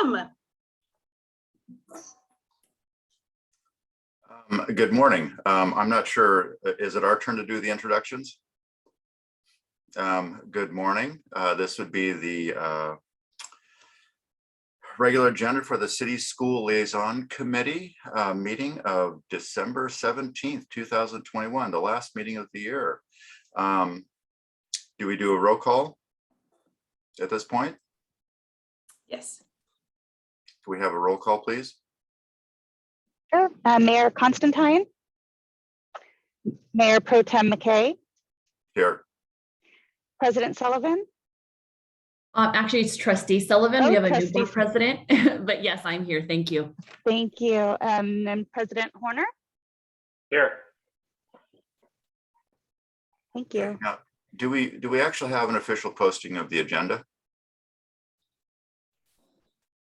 Good morning. I'm not sure, is it our turn to do the introductions? Good morning. This would be the regular agenda for the City School Liaison Committee meeting of December 17th, 2021, the last meeting of the year. Do we do a roll call at this point? Yes. Do we have a roll call, please? Sure. Mayor Constantine, Mayor Pro Tem McKay, Here. President Sullivan. Actually, it's Trustee Sullivan. Oh, We have a new Trustee board president, but yes, I'm here. Thank you. Thank you. And President Horner. Here. Thank you. Okay. Now, do we actually have an official posting of the agenda?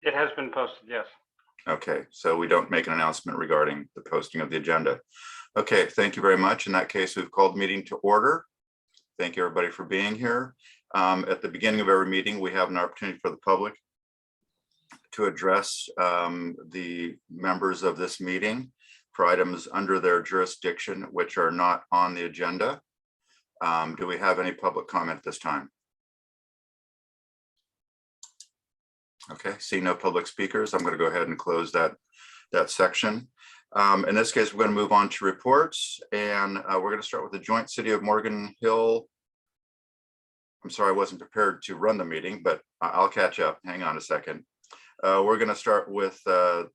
It has been posted, yes. Okay, so we don't make an announcement regarding the posting of the agenda. Okay, thank you very much. In that case, we've called meeting to order. Thank you, everybody, for being here. At the beginning of every meeting, we have an opportunity for the public to address the members of this meeting for items under their jurisdiction, which are not on the agenda. Do we have any public comment at this time? Okay, see no public speakers. I'm going to go ahead and close that section. In this case, we're going to move on to reports, and we're going to start with the joint City of Morgan Hill. I'm sorry, I wasn't prepared to run the meeting, but I'll catch up. Hang on a second. We're going to start with the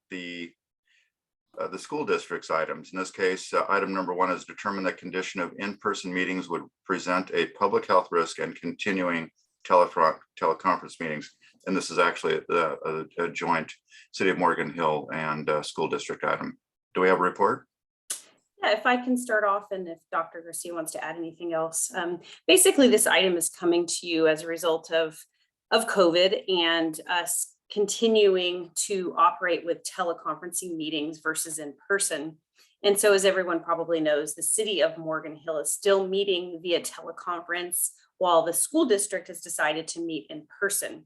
school district's items. In this case, item number 1 is determine the condition of in-person meetings would present a public health risk and continuing teleconference meetings. And this is actually a joint City of Morgan Hill and school district item. Do we have a report? Yeah, if I can start off, and if Dr. Garcia wants to add anything else. Basically, this item is coming to you as a result of COVID and us continuing to operate with teleconferencing meetings versus in person. And so, as everyone probably knows, the City of Morgan Hill is still meeting via teleconference, while the school district has decided to meet in person.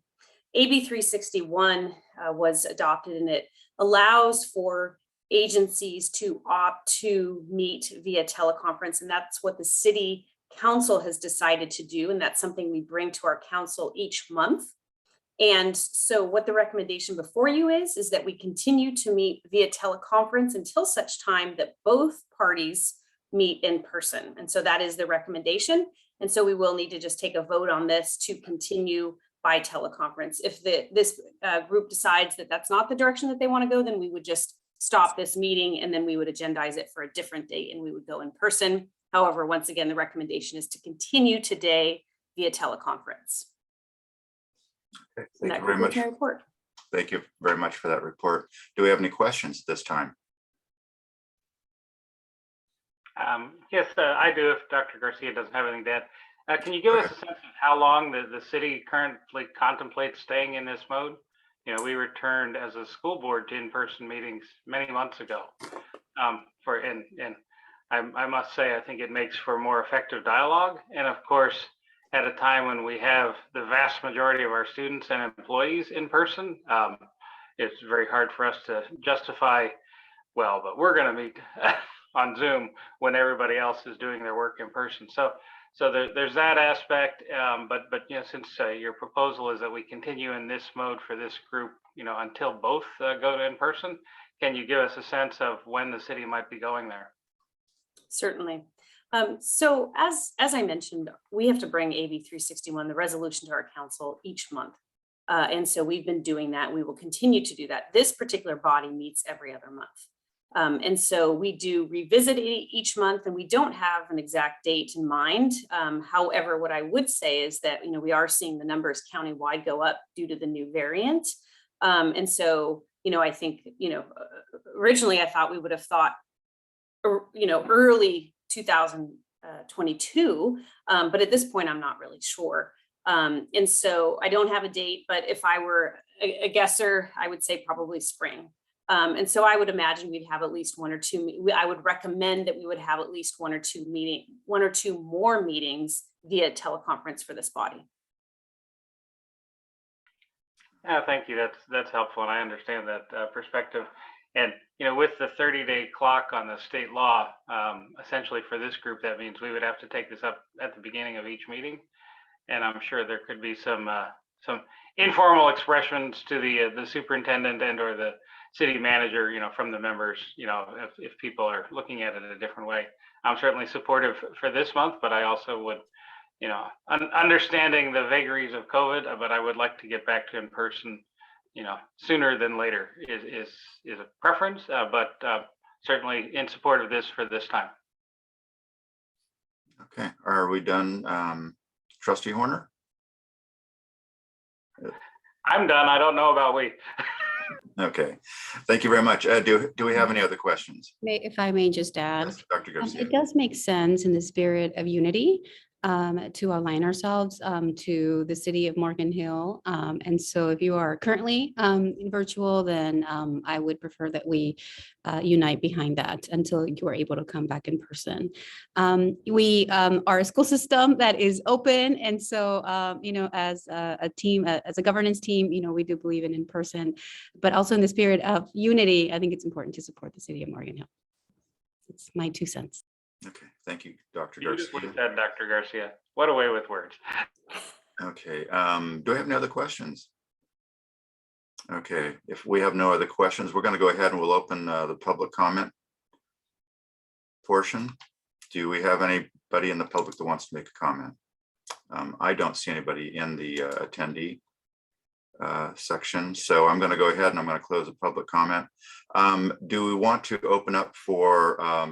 AB 361 was adopted, and it allows for agencies to opt to meet via teleconference, and that's what the City Council has decided to do, and that's something we bring to our council each month. And so what the recommendation before you is that we continue to meet via teleconference until such time that both parties meet in person. And so that is the recommendation. And so we will need to just take a vote on this to continue by teleconference. If this group decides that that's not the direction that they want to go, then we would just stop this meeting, and then we would agendize it for a different date, and we would go in person. However, once again, the recommendation is to continue today via teleconference. Okay, thank you very much. Report. Thank you very much for that report. Do we have any questions this time? Yes, I do, if Dr. Garcia doesn't have anything to add. Can you give us a sense of how long the city currently contemplates staying in this mode? You know, we returned as a school board to in-person meetings many months ago. I must say, I think it makes for more effective dialogue. And of course, at a time when we have the vast majority of our students and employees in person, it's very hard for us to justify, well, but we're going to meet on Zoom when everybody else is doing their work in person. So there's that aspect, but you know, since your proposal is that we continue in this mode for this group, you know, until both go to in person, can you give us a sense of when the city might be going there? Certainly. So as I mentioned, we have to bring AB 361, the resolution, to our council each month. And so we've been doing that. We will continue to do that. This particular body meets every other month. And so we do revisit each month, and we don't have an exact date in mind. However, what I would say is that, you know, we are seeing the numbers countywide go up due to the new variant. And so, you know, I think, you know, originally I thought we would have thought, you know, early 2022, but at this point, I'm not really sure. And so I don't have a date, but if I were a guesser, I would say probably spring. And so I would imagine we'd have at least one or two. I would recommend that we would have at least one or two more meetings via teleconference for this body. Yeah, thank you. That's helpful, and I understand that perspective. And with the 30-day clock on the state law, essentially for this group, that means we would have to take this up at the beginning of each meeting. And I'm sure there could be some informal expressions to the superintendent and or the city manager, from the members, if people are looking at it a different way. I'm certainly supportive for this month, but I also would, understanding the vagaries of COVID, but I would like to get back to in person, sooner than later is a preference, but certainly in support of this for this time. Okay, are we done? Trustee Horner? I'm done. I don't know about we. Okay, thank you very much. Do we have any other questions? If I may just add, Yes, Dr. Garcia. it does make sense in the spirit of unity to align ourselves to the city of Morgan Hill. And so if you are currently virtual, then I would prefer that we unite behind that until you are able to come back in person. We are a school system that is open. And so, as a team, as a governance team, we do believe in person, but also in the spirit of unity, I think it's important to support the city of Morgan Hill. It's my 2 cents. Okay, thank you, Dr. Beautifully Garcia. said, Dr. Garcia. What a way with words. Okay, do I have any other questions? Okay, if we have no other questions, we're going to go ahead and we'll open the public comment portion. Do we have anybody in the public that wants to make a comment? I don't see anybody in the attendee section, so I'm going to go ahead and I'm going to close the public comment. Do we want to open up for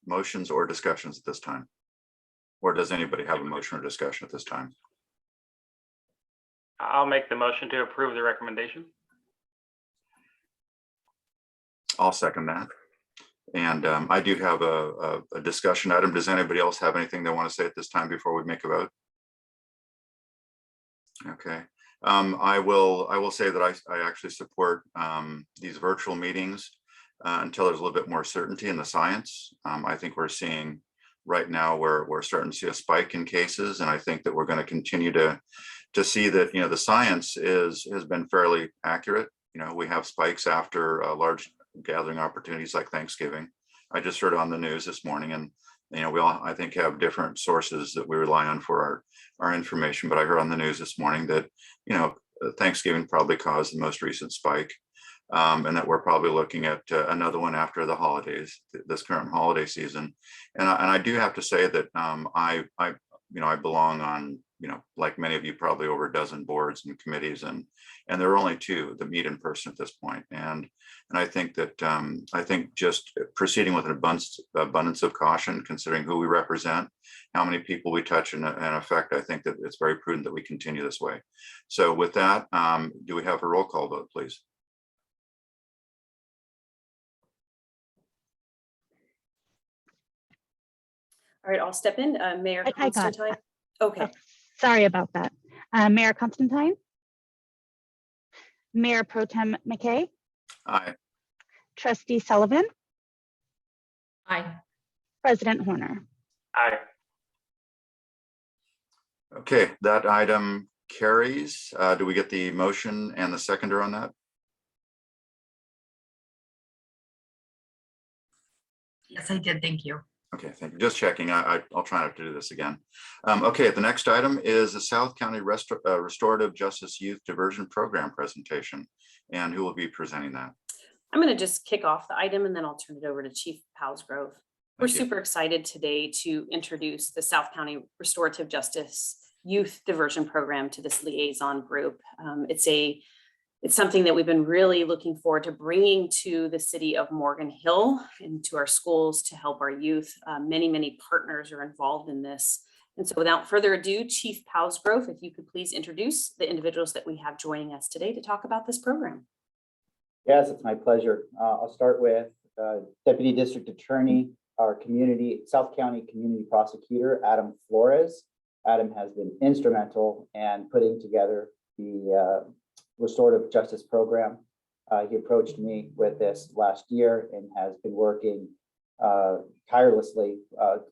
motions or discussions at this time? Or does anybody have a motion or discussion at this time? I'll make the motion to approve the recommendation. I'll second that. And I do have a discussion item. Does anybody else have anything they want to say at this time before we make a vote? Okay. I will say that I actually support these virtual meetings until there's a little bit more certainty in the science. I think we're seeing right now we're starting to see a spike in cases, and I think that we're going to continue to see that the science has been fairly accurate. We have spikes after large gathering opportunities like Thanksgiving. I just heard on the news this morning, and we all, I think, have different sources that we rely on for our information. But I heard on the news this morning that Thanksgiving probably caused the most recent spike. And that we're probably looking at another one after the holidays, this current holiday season. And I do have to say that I belong on, like many of you, probably over a dozen boards and committees, and there are only 2 that meet in person at this point. And I think that I think just proceeding with an abundance of caution, considering who we represent, how many people we touch and affect, I think that it's very prudent that we continue this way. So with that, do we have a roll call vote, please? All right, I'll step in. Mayor I got Constantine. Okay. Oh, sorry about that. Mayor Constantine? Mayor Pro Tem McKay? Aye. Trustee Sullivan? Aye. President Horner? Aye. Okay, that item carries. Do we get the motion and the seconder on that? Yes, I did. Thank you. Okay, thank you. Just checking. I'll try not to do this again. Okay, the next item is the South County Restorative Justice Youth Diversion Program presentation. And who will be presenting that? I'm going to just kick off the item and then I'll turn it over to Chief Palsgrove. We're Thank you. super excited today to introduce the South County Restorative Justice Youth Diversion Program to this liaison group. It's something that we've been really looking forward to bringing to the city of Morgan Hill and to our schools to help our youth. Many partners are involved in this. And so without further ado, Chief Palsgrove, if you could please introduce the individuals that we have joining us today to talk about this program. Yes, it's my pleasure. I'll start with Deputy District Attorney, our South County Community Prosecutor, Adam Flores. Adam has been instrumental in putting together the Restorative Justice Program. He approached me with this last year and has been working tirelessly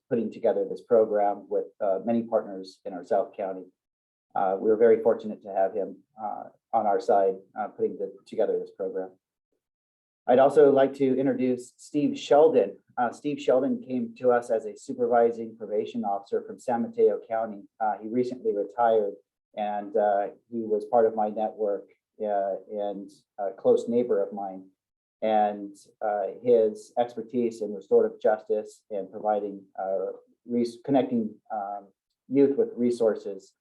putting together this program with many partners in our South County. We were very fortunate to have him on our side, putting together this program. I'd also like to introduce Steve Sheldon. Steve Sheldon came to us as a supervising probation officer from San Mateo County. He recently retired, and he was part of my network and a close neighbor of mine. And his expertise in restorative justice and providing connecting youth with resources,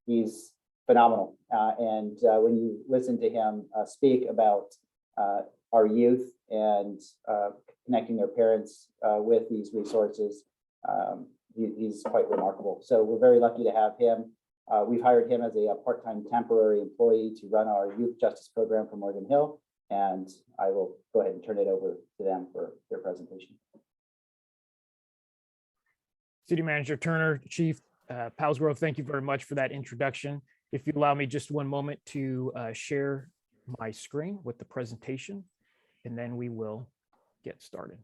he's phenomenal. And when you listen to him speak about our youth and connecting their parents with these resources, he's quite remarkable. So we're very lucky to have him. We've hired him as a part-time temporary employee to run our youth justice program for Morgan Hill, and I will go ahead and turn it over to them for their presentation. City Manager Turner, Chief Palsgrove, thank you very much for that introduction. If you allow me just one moment to share my screen with the presentation, and then we will get started.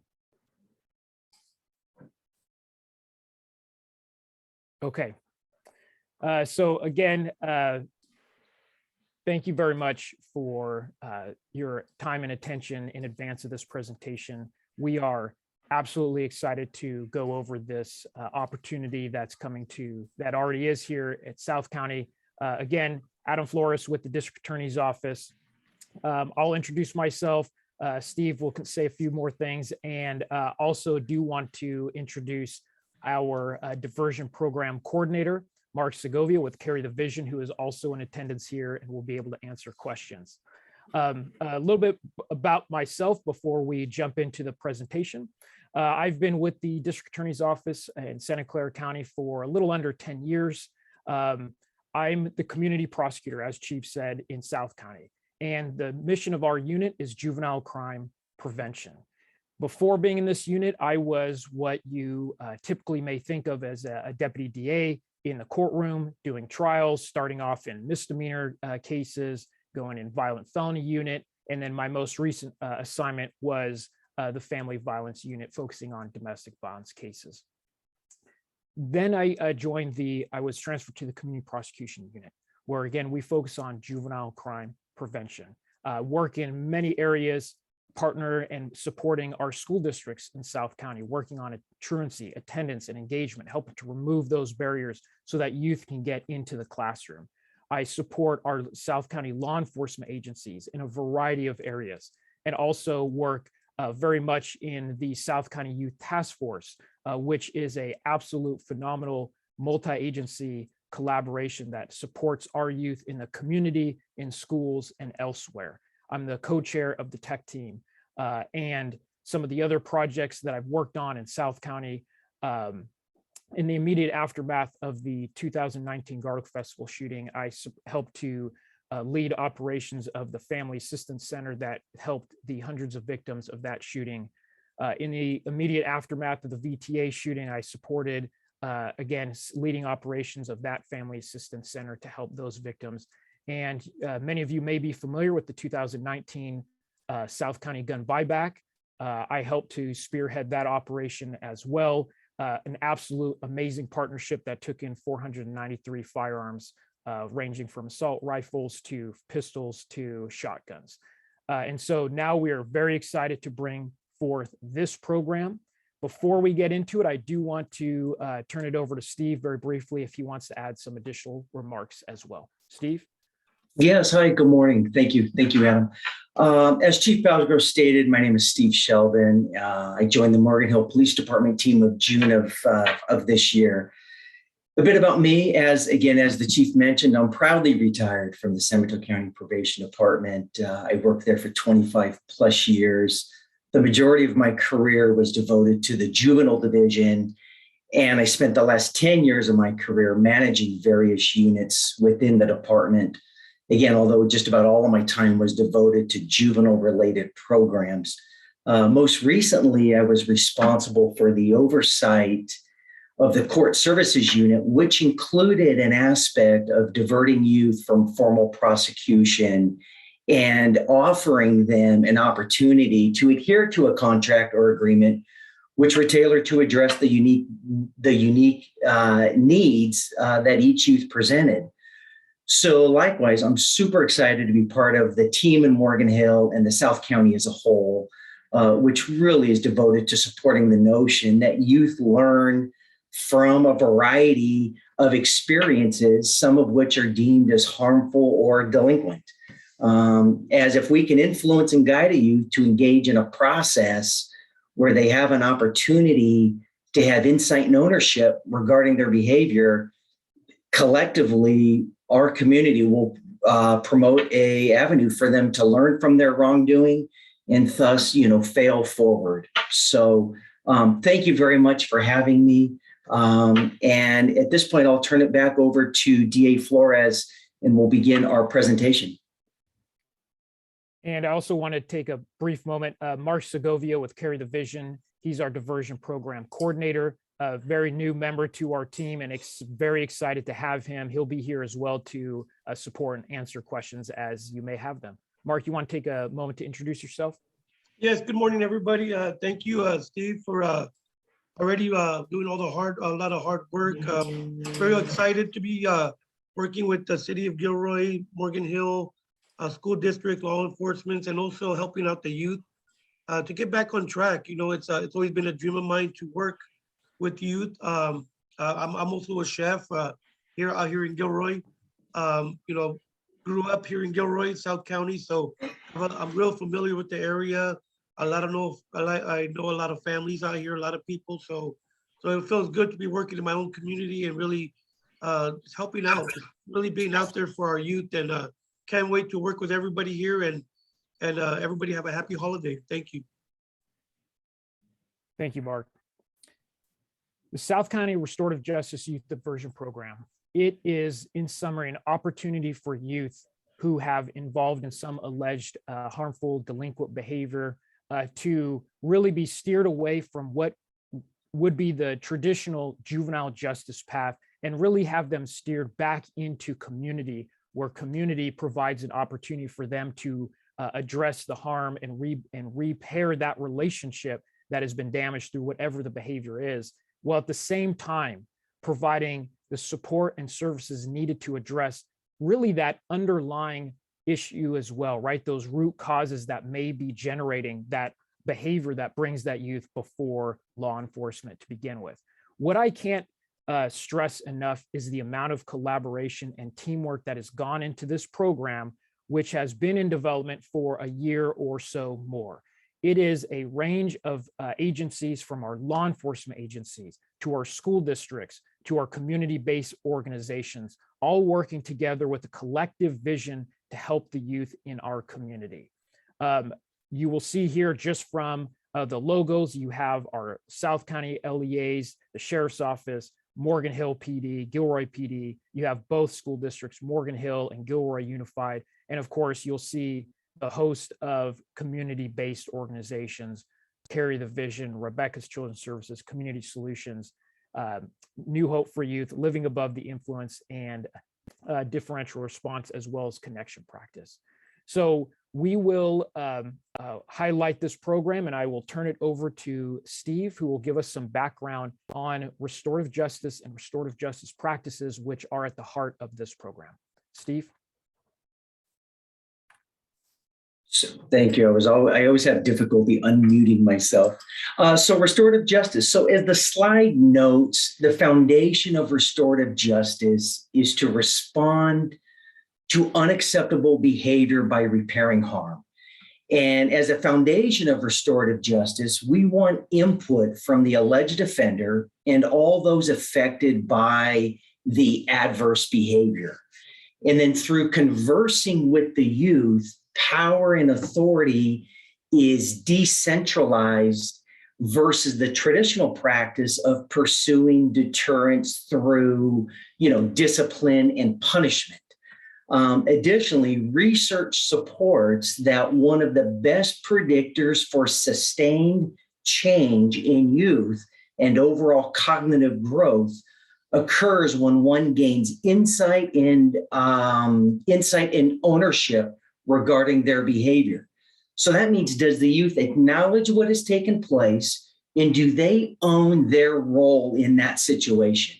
Okay. So again, thank you very much for your time and attention in advance of this presentation. We are absolutely excited to go over this opportunity that already is here at South County. Again, Adam Flores with the District Attorney's Office. I'll introduce myself. Steve will say a few more things, and also do want to introduce our diversion program coordinator, Mark Segovia with Carry the Vision, who is also in attendance here and will be able to answer questions. A little bit about myself before we jump into the presentation. I've been with the District Attorney's Office in Santa Clara County for a little under 10 years. I'm the community prosecutor, as Chief said, in South County. And the mission of our unit is juvenile crime prevention. Before being in this unit, I was what you typically may think of as a deputy DA in the courtroom, doing trials, starting off in misdemeanor cases, going in violent felony unit. And then my most recent assignment was the family violence unit, focusing on domestic violence cases. Then I was transferred to the community prosecution unit, where again, we focus on juvenile crime prevention, work in many areas, partner and supporting our school districts in South County, working on truancy, attendance, and engagement, helping to remove those barriers so that youth can get into the classroom. I support our South County law enforcement agencies in a variety of areas, and also work very much in the South County Youth Task Force, which is an absolute phenomenal multi-agency collaboration that supports our youth in the community, in schools, and elsewhere. I'm the co-chair of the tech team, and some of the other projects that I've worked on in South County in the immediate aftermath of the 2019 Garlic Festival shooting. I helped to lead operations of the Family Assistance Center that helped the hundreds of victims of that shooting. In the immediate aftermath of the VTA shooting, I supported, again, leading operations of that Family Assistance Center to help those victims. And many of you may be familiar with the 2019 South County gun buyback. I helped to spearhead that operation as well. An absolute amazing partnership that took in 493 firearms, ranging from assault rifles to pistols to shotguns. And so now we are very excited to bring forth this program. Before we get into it, I do want to turn it over to Steve very briefly if he wants to add some additional remarks as well. Steve? Yes, hi, good morning. Thank you, Adam. As Chief Palsgrove stated, my name is Steve Sheldon. I joined the Morgan Hill Police Department team of June of this year. A bit about me, as the Chief mentioned, I'm proudly retired from the San Mateo County Probation Department. I worked there for 25 plus years. The majority of my career was devoted to the juvenile division, and I spent the last 10 years of my career managing various units within the department. Again, although just about all of my time was devoted to juvenile-related programs. Most recently, I was responsible for the oversight of the court services unit, which included an aspect of diverting youth from formal prosecution and offering them an opportunity to adhere to a contract or agreement which were tailored to address the unique needs that each youth presented. So likewise, I'm super excited to be part of the team in Morgan Hill and the South County as a whole, which really is devoted to supporting the notion that youth learn from a variety of experiences, some of which are deemed as harmful or delinquent. As if we can influence and guide a youth to engage in a process where they have an opportunity to have insight and ownership regarding their behavior, collectively, our community will promote a avenue for them to learn from their wrongdoing and thus, fail forward. So thank you very much for having me. And at this point, I'll turn it back over to DA Flores and we'll begin our presentation. And I also want to take a brief moment. Mark Segovia with Carry the Vision. He's our diversion program coordinator, a very new member to our team, and very excited to have him. He'll be here as well to support and answer questions as you may have them. Mark, you want to take a moment to introduce yourself? Yes, good morning, everybody. Thank you, Steve, for already doing a lot of hard work. Very excited to be working with the city of Gilroy, Morgan Hill, school district, law enforcement, and also helping out the youth to get back on track. It's always been a dream of mine to work with youth. I'm also a chef out here in Gilroy. Grew up here in Gilroy, South County, so I'm real familiar with the area. I know a lot of families out here, a lot of people. So it feels good to be working in my own community and really just helping out, just really being out there for our youth. And can't wait to work with everybody here and everybody have a happy holiday. Thank you. Thank you, Mark. The South County Restorative Justice Youth Diversion Program. It is, in summary, an opportunity for youth who have involved in some alleged harmful delinquent behavior to really be steered away from what would be the traditional juvenile justice path and really have them steered back into community, where community provides an opportunity for them to address the harm and repair that relationship that has been damaged through whatever the behavior is, while at the same time providing the support and services needed to address really that underlying issue as well, right? Those root causes that may be generating that behavior that brings that youth before law enforcement to begin with. What I can't stress enough is the amount of collaboration and teamwork that has gone into this program, which has been in development for a year or so more. It is a range of agencies, from our law enforcement agencies to our school districts to our community-based organizations, all working together with a collective vision to help the youth in our community. You will see here, just from the logos, you have our South County LEAs, the Sheriff's Office, Morgan Hill PD, Gilroy PD. You have both school districts, Morgan Hill and Gilroy Unified. And of course, you'll see a host of community-based organizations, Carry the Vision, Rebecca's Children's Services, Community Solutions, New Hope for Youth, Living Above the Influence, and Differential Response, as well as Connection Practice. So we will highlight this program, and I will turn it over to Steve, who will give us some background on restorative justice and restorative justice practices, which are at the heart of this program. Steve? So, thank you. I always have difficulty unmuting myself. So restorative justice. So as the slide notes, the foundation of restorative justice is to respond to unacceptable behavior by repairing harm. And as a foundation of restorative justice, we want input from the alleged offender and all those affected by the adverse behavior. And then through conversing with the youth, power and authority is decentralized versus the traditional practice of pursuing deterrence through, discipline and punishment. Additionally, research supports that one of the best predictors for sustained change in youth and overall cognitive growth occurs when one gains insight and ownership regarding their behavior. So that means, does the youth acknowledge what has taken place, and do they own their role in that situation?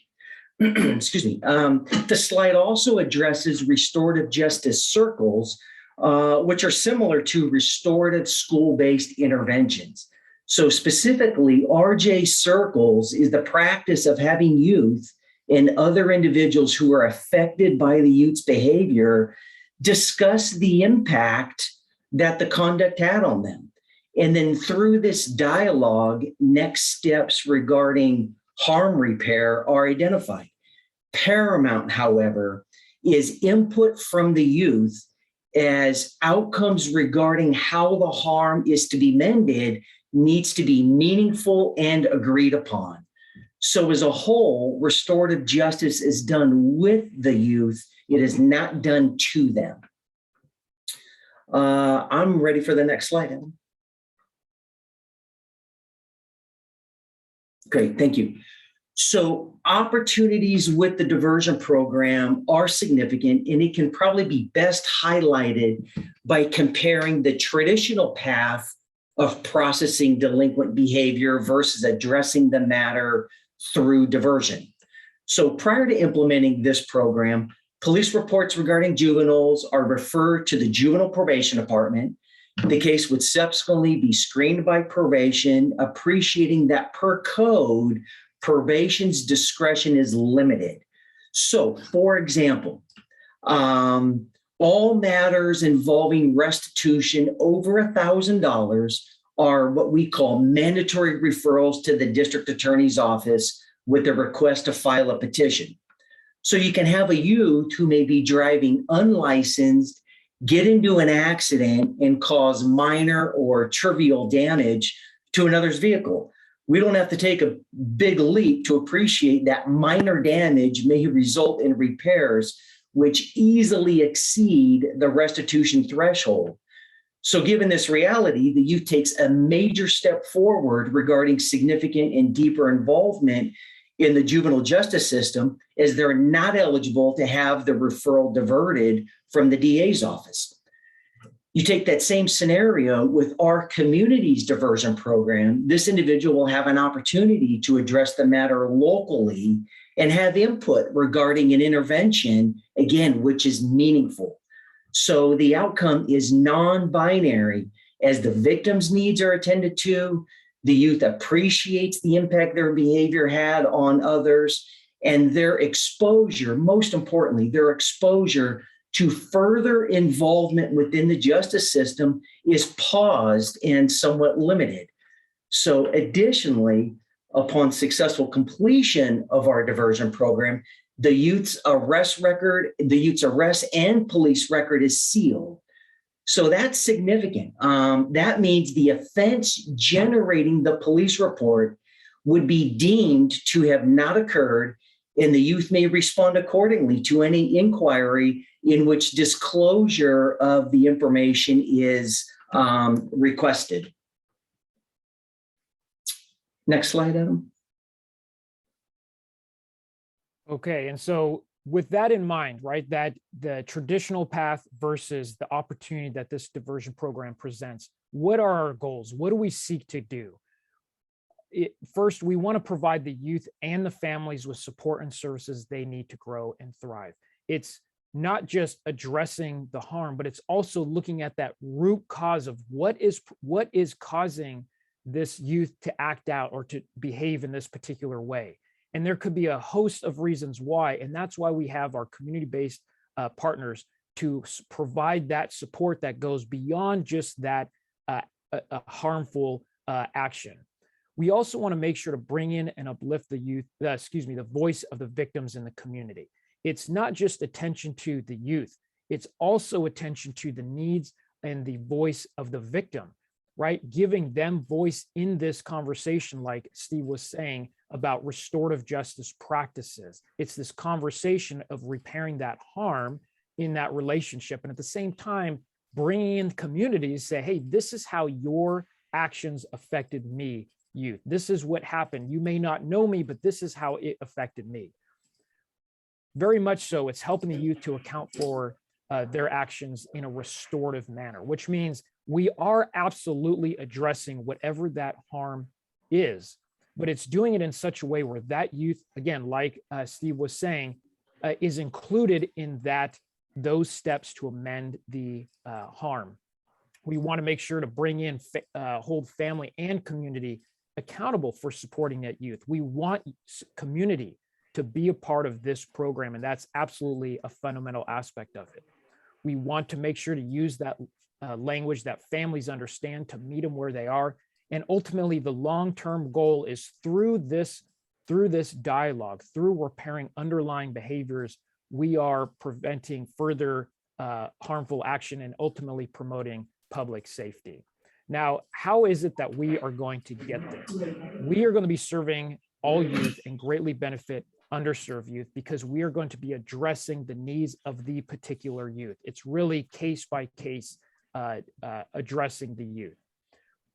excuse me. The slide also addresses restorative justice circles, which are similar to restorative school-based interventions. So specifically, RJ circles is the practice of having youth and other individuals who are affected by the youth's behavior discuss the impact that the conduct had on them. And then through this dialogue, next steps regarding harm repair are identified. Paramount, however, is input from the youth as outcomes regarding how the harm is to be mended needs to be meaningful and agreed upon. So as a whole, restorative justice is done with the youth. It is not done to them. I'm ready for the next slide, Ellen. Great, thank you. So opportunities with the diversion program are significant, and it can probably be best highlighted by comparing the traditional path of processing delinquent behavior versus addressing the matter through diversion. So prior to implementing this program, police reports regarding juveniles are referred to the juvenile probation department. The case would subsequently be screened by probation, appreciating that per code, probation's discretion is limited. So, for example, all matters involving restitution over $1,000 are what we call mandatory referrals to the district attorney's office with a request to file a petition. So you can have a youth who may be driving unlicensed, get into an accident and cause minor or trivial damage to another's vehicle. We don't have to take a big leap to appreciate that minor damage may result in repairs which easily exceed the restitution threshold. So given this reality, the youth takes a major step forward regarding significant and deeper involvement in the juvenile justice system, as they're not eligible to have the referral diverted from the DA's office. You take that same scenario with our community's diversion program, this individual will have an opportunity to address the matter locally and have input regarding an intervention, again, which is meaningful. So the outcome is non-binary as the victim's needs are attended to, the youth appreciates the impact their behavior had on others, and their exposure, most importantly, their exposure to further involvement within the justice system is paused and somewhat limited. So additionally, upon successful completion of our diversion program, the youth's arrest and police record is sealed. So that's significant. That means the offense generating the police report would be deemed to have not occurred, and the youth may respond accordingly to any inquiry in which disclosure of the information is requested. Next slide, Adam. Okay, and so with that in mind, right, that the traditional path versus the opportunity that this diversion program presents, what are our goals? What do we seek to do? First, we want to provide the youth and the families with support and services they need to grow and thrive. It's not just addressing the harm, but it's also looking at that root cause of what is causing this youth to act out or to behave in this particular way. And there could be a host of reasons why, and that's why we have our community-based partners to provide that support that goes beyond just that harmful action. We also want to make sure to bring in and uplift the youth, the voice of the victims in the community. It's not just attention to the youth, it's also attention to the needs and the voice of the victim, right? Giving them voice in this conversation, like Steve was saying, about restorative justice practices. It's this conversation of repairing that harm in that relationship. And at the same time, bringing in communities, say, hey, this is how your actions affected me, youth. This is what happened. You may not know me, but this is how it affected me. Very much so, it's helping the youth to account for their actions in a restorative manner, which means we are absolutely addressing whatever that harm is. but it's doing it in such a way where that youth, again, like Steve was saying, is included in those steps to amend the harm. We want to make sure to bring in, hold family and community accountable for supporting that youth. We want community to be a part of this program, and that's absolutely a fundamental aspect of it. We want to make sure to use that language that families understand, to meet them where they are. And ultimately, the long-term goal is through this dialogue, through repairing underlying behaviors, we are preventing further harmful action and ultimately promoting public safety. Now, how is it that we are going to get there? We are going to be serving all youth and greatly benefit underserved youth because we are going to be addressing the needs of the particular youth. It's really case by case addressing the youth.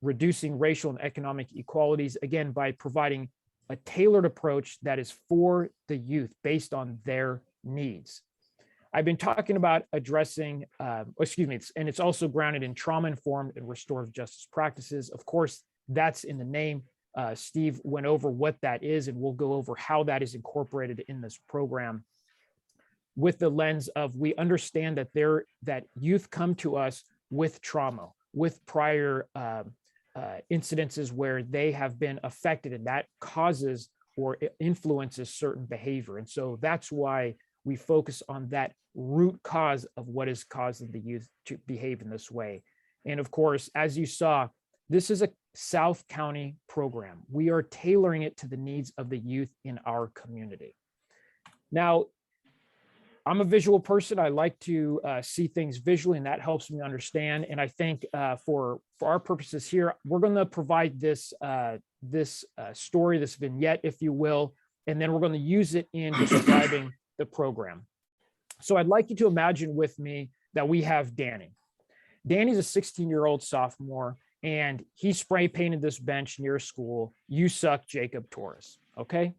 Reducing racial and economic inequalities, again, by providing a tailored approach that is for the youth based on their needs. I've been talking about addressing, and it's also grounded in trauma-informed and restorative justice practices. Of course, that's in the name. Steve went over what that is, and we'll go over how that is incorporated in this program with the lens of we understand that youth come to us with trauma, with prior incidences where they have been affected, and that causes or influences certain behavior. And so that's why we focus on that root cause of what is causing the youth to behave in this way. And of course, as you saw, this is a South County program. We are tailoring it to the needs of the youth in our community. Now, I'm a visual person. I like to see things visually, and that helps me understand. And I think for our purposes here, we're going to provide this story, this vignette, if you will, and then we're going to use it in describing the program. So I'd like you to imagine with me that we have Danny. Danny's a 16-year-old sophomore, and he spray painted this bench near school. You suck, Jacob Torres. Okay.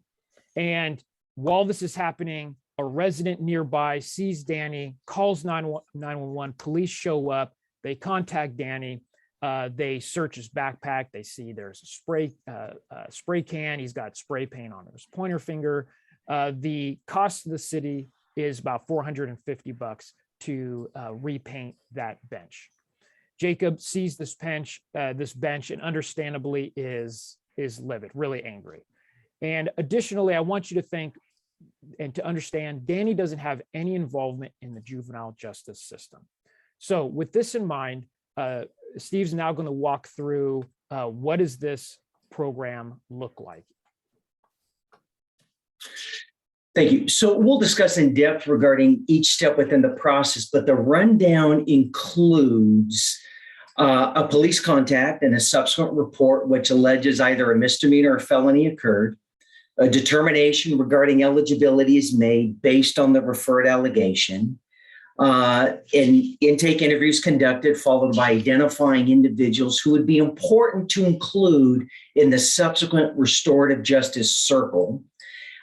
And while this is happening, a resident nearby sees Danny, calls 911, police show up, they contact Danny, they search his backpack, they see there's a spray can, he's got spray paint on his pointer finger. The cost to the city is about $450 to repaint that bench. Jacob sees this bench and understandably is livid, really angry. And additionally, I want you to think and to understand, Danny doesn't have any involvement in the juvenile justice system. So with this in mind, Steve's now going to walk through what does this program look like. Thank you. So we'll discuss in depth regarding each step within the process, but the rundown includes a police contact and a subsequent report which alleges either a misdemeanor or felony occurred. A determination regarding eligibility is made based on the referred allegation. And intake interviews conducted, followed by identifying individuals who would be important to include in the subsequent restorative justice circle.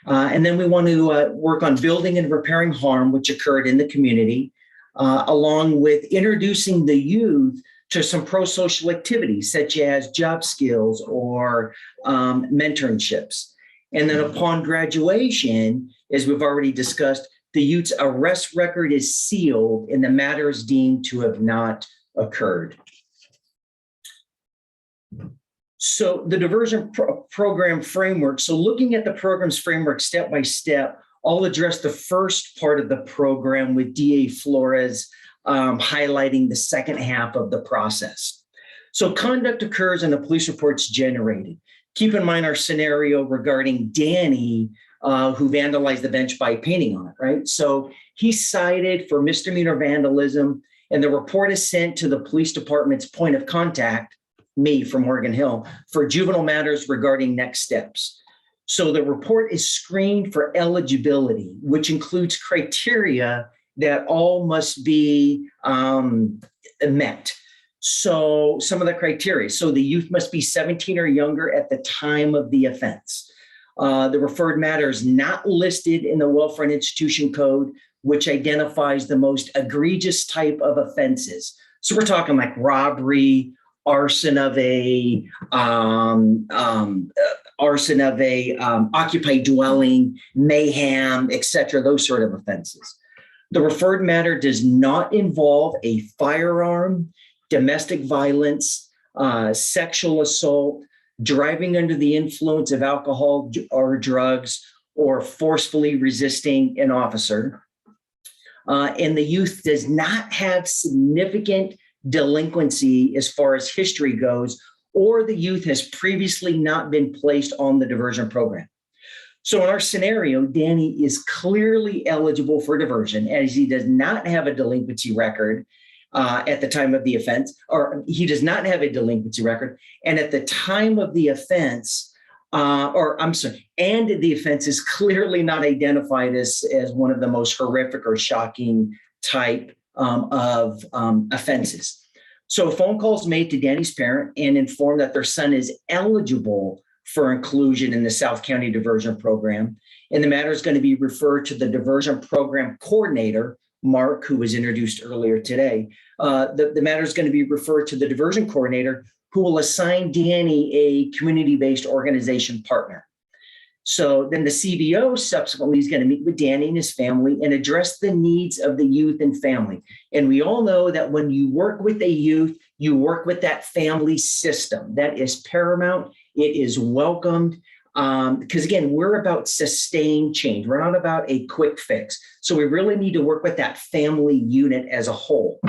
And then we want to work on building and repairing harm which occurred in the community, along with introducing the youth to some pro-social activities such as job skills or mentorships. And then upon graduation, as we've already discussed, the youth's arrest record is sealed and the matter is deemed to have not occurred. So the diversion program framework. So looking at the program's framework step by step, I'll address the first part of the program with DA Flores highlighting the second half of the process. So conduct occurs and a police report's generated. Keep in mind our scenario regarding Danny, who vandalized the bench by painting on it, right? So he's cited for misdemeanor vandalism, and the report is sent to the police department's point of contact, me from Morgan Hill, for juvenile matters regarding next steps. So the report is screened for eligibility, which includes criteria that all must be met. So some of the criteria, so the youth must be 17 or younger at the time of the offense. The referred matter is not listed in the Welfare and Institution Code, which identifies the most egregious type of offenses. So we're talking like robbery, arson of a occupied dwelling, mayhem, etc., those sort of offenses. The referred matter does not involve a firearm, domestic violence, sexual assault, driving under the influence of alcohol or drugs, or forcefully resisting an officer. And the youth does not have significant delinquency as far as history goes, or the youth has previously not been placed on the diversion program. So in our scenario, Danny is clearly eligible for diversion as he does not have a delinquency record at the time of the offense, or he does not have a delinquency record. And at the time of the offense, and the offense is clearly not identified as one of the most horrific or shocking type of offenses. So a phone call is made to Danny's parent and informed that their son is eligible for inclusion in the South County Diversion Program. And the matter is going to be referred to the Diversion Program Coordinator, Mark, who was introduced earlier today. The matter is going to be referred to the Diversion Coordinator, who will assign Danny a community-based organization partner. So then the CBO subsequently is going to meet with Danny and his family and address the needs of the youth and family. And we all know that when you work with a youth, you work with that family system. That is paramount. It is welcomed. Because again, we're about sustained change. We're not about a quick fix. So we really need to work with that family unit as a whole.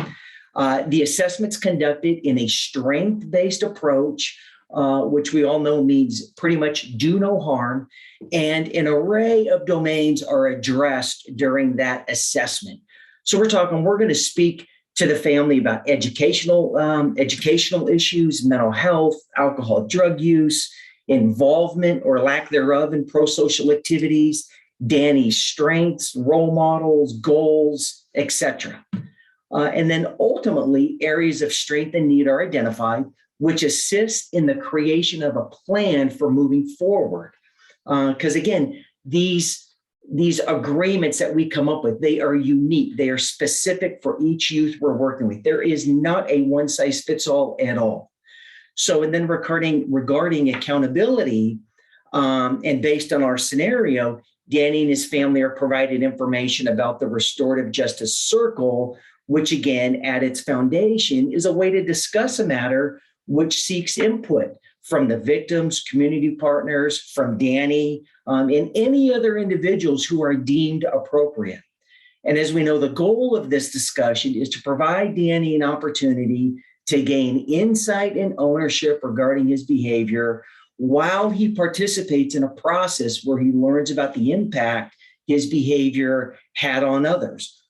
The assessment's conducted in a strength-based approach, which we all know means pretty much do no harm, and an array of domains are addressed during that assessment. So we're going to speak to the family about educational issues, mental health, alcohol, drug use, involvement or lack thereof in pro-social activities, Danny's strengths, role models, goals, etc. And then ultimately, areas of strength and need are identified, which assist in the creation of a plan for moving forward. Because again, these agreements that we come up with, they are unique. They are specific for each youth we're working with. There is not a one size fits all at all. So, and then regarding accountability, and based on our scenario, Danny and his family are provided information about the Restorative Justice Circle, which again, at its foundation, is a way to discuss a matter which seeks input from the victims, community partners, from Danny, and any other individuals who are deemed appropriate. And as we know, the goal of this discussion is to provide Danny an opportunity to gain insight and ownership regarding his behavior while he participates in a process where he learns about the impact his behavior had on others.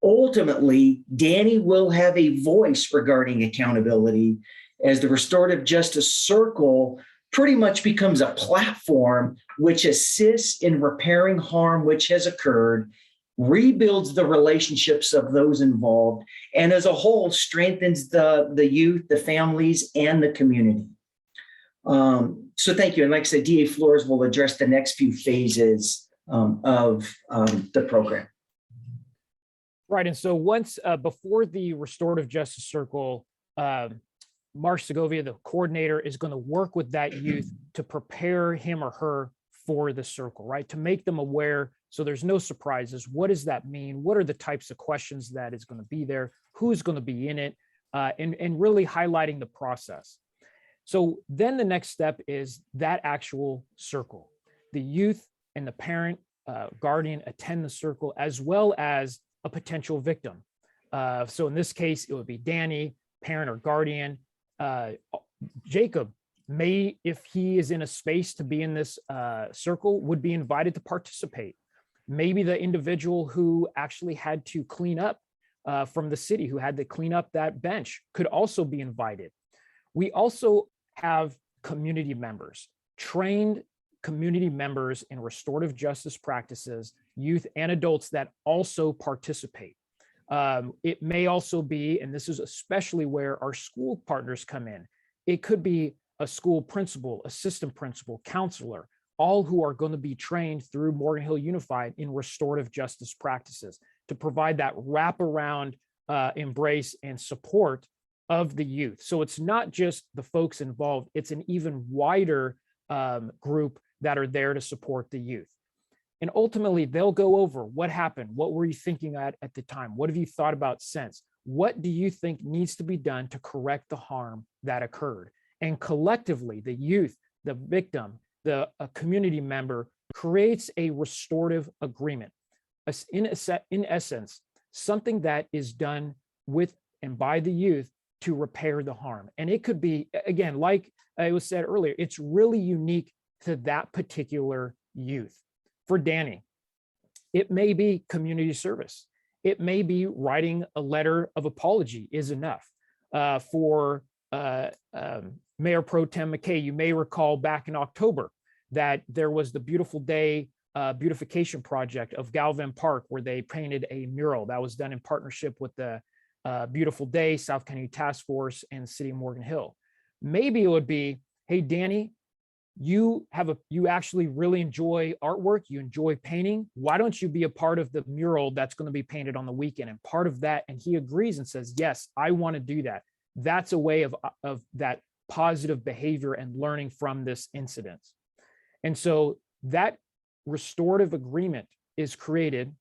Ultimately, Danny will have a voice regarding accountability as the Restorative Justice Circle pretty much becomes a platform which assists in repairing harm which has occurred, rebuilds the relationships of those involved, and as a whole strengthens the youth, the families, and the community. So thank you. And like I said, DA Flores will address the next few phases of the program. Right. And so once before the Restorative Justice Circle, Mark Segovia, the coordinator, is going to work with that youth to prepare him or her for the circle, right? To make them aware so there's no surprises. What does that mean? What are the types of questions that is going to be there? Who's going to be in it? And really highlighting the process. So then the next step is that actual circle. The youth and the parent, guardian attend the circle, as well as a potential victim. So in this case, it would be Danny, parent or guardian. Jacob may, if he is in a space to be in this circle, would be invited to participate. Maybe the individual who actually had to clean up from the city, who had to clean up that bench, could also be invited. We also have community members, trained community members in restorative justice practices, youth and adults that also participate. It may also be, and this is especially where our school partners come in, it could be a school principal, assistant principal, counselor, all who are going to be trained through Morgan Hill Unified in restorative justice practices to provide that wraparound embrace and support of the youth. So it's not just the folks involved, it's an even wider group that are there to support the youth. And ultimately, they'll go over what happened, what were you thinking at the time, what have you thought about since, what do you think needs to be done to correct the harm that occurred? And collectively, the youth, the victim, the community member creates a restorative agreement. In essence, something that is done with and by the youth to repair the harm. And it could be, again, like it was said earlier, it's really unique to that particular youth. For Danny, it may be community service. It may be writing a letter of apology is enough. For Mayor Pro Tem McKay, you may recall back in October that there was the Beautiful Day beautification project of Galvin Park, where they painted a mural that was done in partnership with the Beautiful Day, South County Task Force, and City of Morgan Hill. Maybe it would be, hey, Danny, you actually really enjoy artwork, you enjoy painting. Why don't you be a part of the mural that's going to be painted on the weekend? And part of that, and he agrees and says, yes, I want to do that. That's a way of that positive behavior and learning from this incident. And so that restorative agreement is created,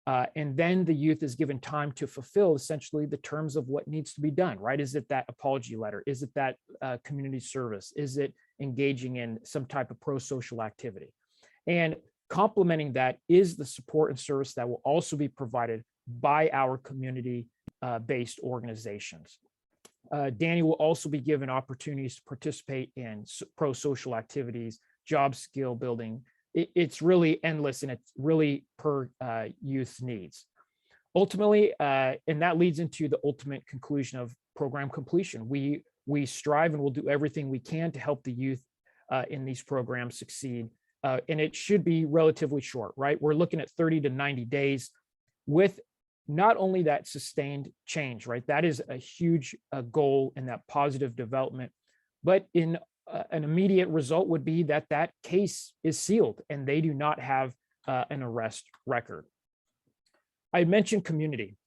and then the youth is given time to fulfill essentially the terms of what needs to be done, right? Is it that apology letter? Is it that community service? Is it engaging in some type of pro-social activity? And complementing that is the support and service that will also be provided by our community-based organizations. Danny will also be given opportunities to participate in pro-social activities, job skill building. It's really endless, and it's really per youth's needs. Ultimately, and that leads into the ultimate conclusion of program completion. We strive and we'll do everything we can to help the youth in these programs succeed. And it should be relatively short, right? We're looking at 30 to 90 days with not only that sustained change, right? That is a huge goal in that positive development, but in an immediate result would be that that case is sealed and they do not have an arrest record. I mentioned community.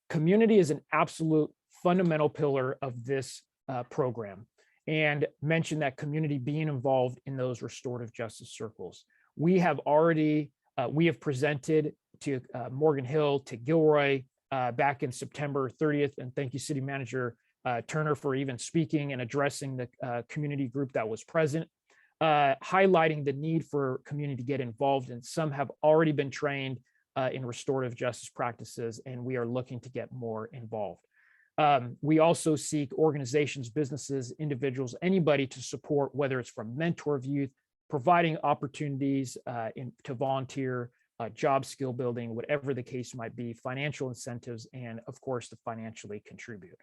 Community is an absolute fundamental pillar of this program, and mentioned that community being involved in those restorative justice circles. We have already, we have presented to Morgan Hill, to Gilroy back in September 30th, and thank you, City Manager Turner, for even speaking and addressing the community group that was present, highlighting the need for community to get involved, and some have already been trained in restorative justice practices, and we are looking to get more involved. We also seek organizations, businesses, individuals, anybody to support, whether it's from mentor of youth, providing opportunities to volunteer, job skill building, whatever the case might be, financial incentives, and of course, to financially contribute.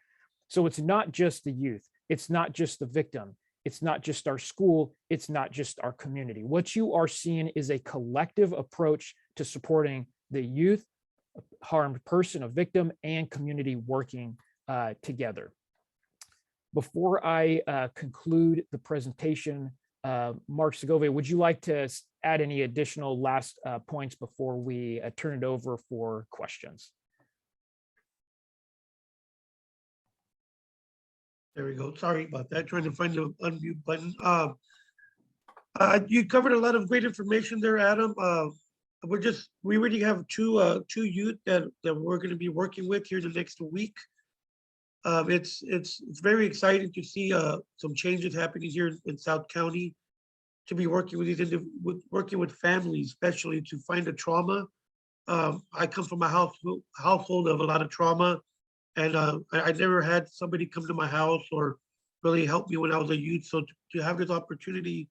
So it's not just the youth, it's not just the victim, it's not just our school, it's not just our community. What you are seeing is a collective approach to supporting the youth, harmed person, a victim, and community working together. Before I conclude the presentation, Mark Segovia, would you like to add any additional last points before we turn it over for questions? There we go. Sorry about that. Trying to find the unmute button. You covered a lot of great information there, Adam. We already have two youth that we're going to be working with here the next week. It's very exciting to see some changes happening here in South County, to be working with these working with families, especially to find the trauma. I come from a household of a lot of trauma. And I never had somebody come to my house or really help me when I was a youth. So to have this opportunity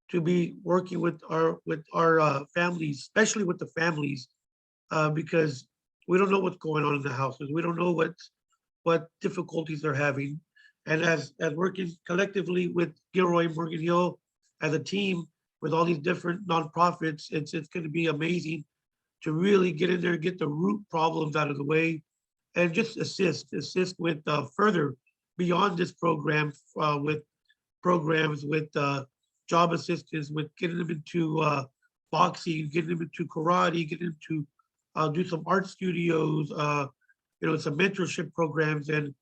to be working with our families, especially with the families, because we don't know what's going on in the houses. We don't know what difficulties they're having. And as working collectively with Gilroy and Morgan Hill as a team with all these different nonprofits, it's going to be amazing to really get in there and get the root problems out of the way, and just assist with further beyond this program, with programs, with job assistance, with getting them into boxing, getting them into karate, getting them to do some art studios, some mentorship programs. And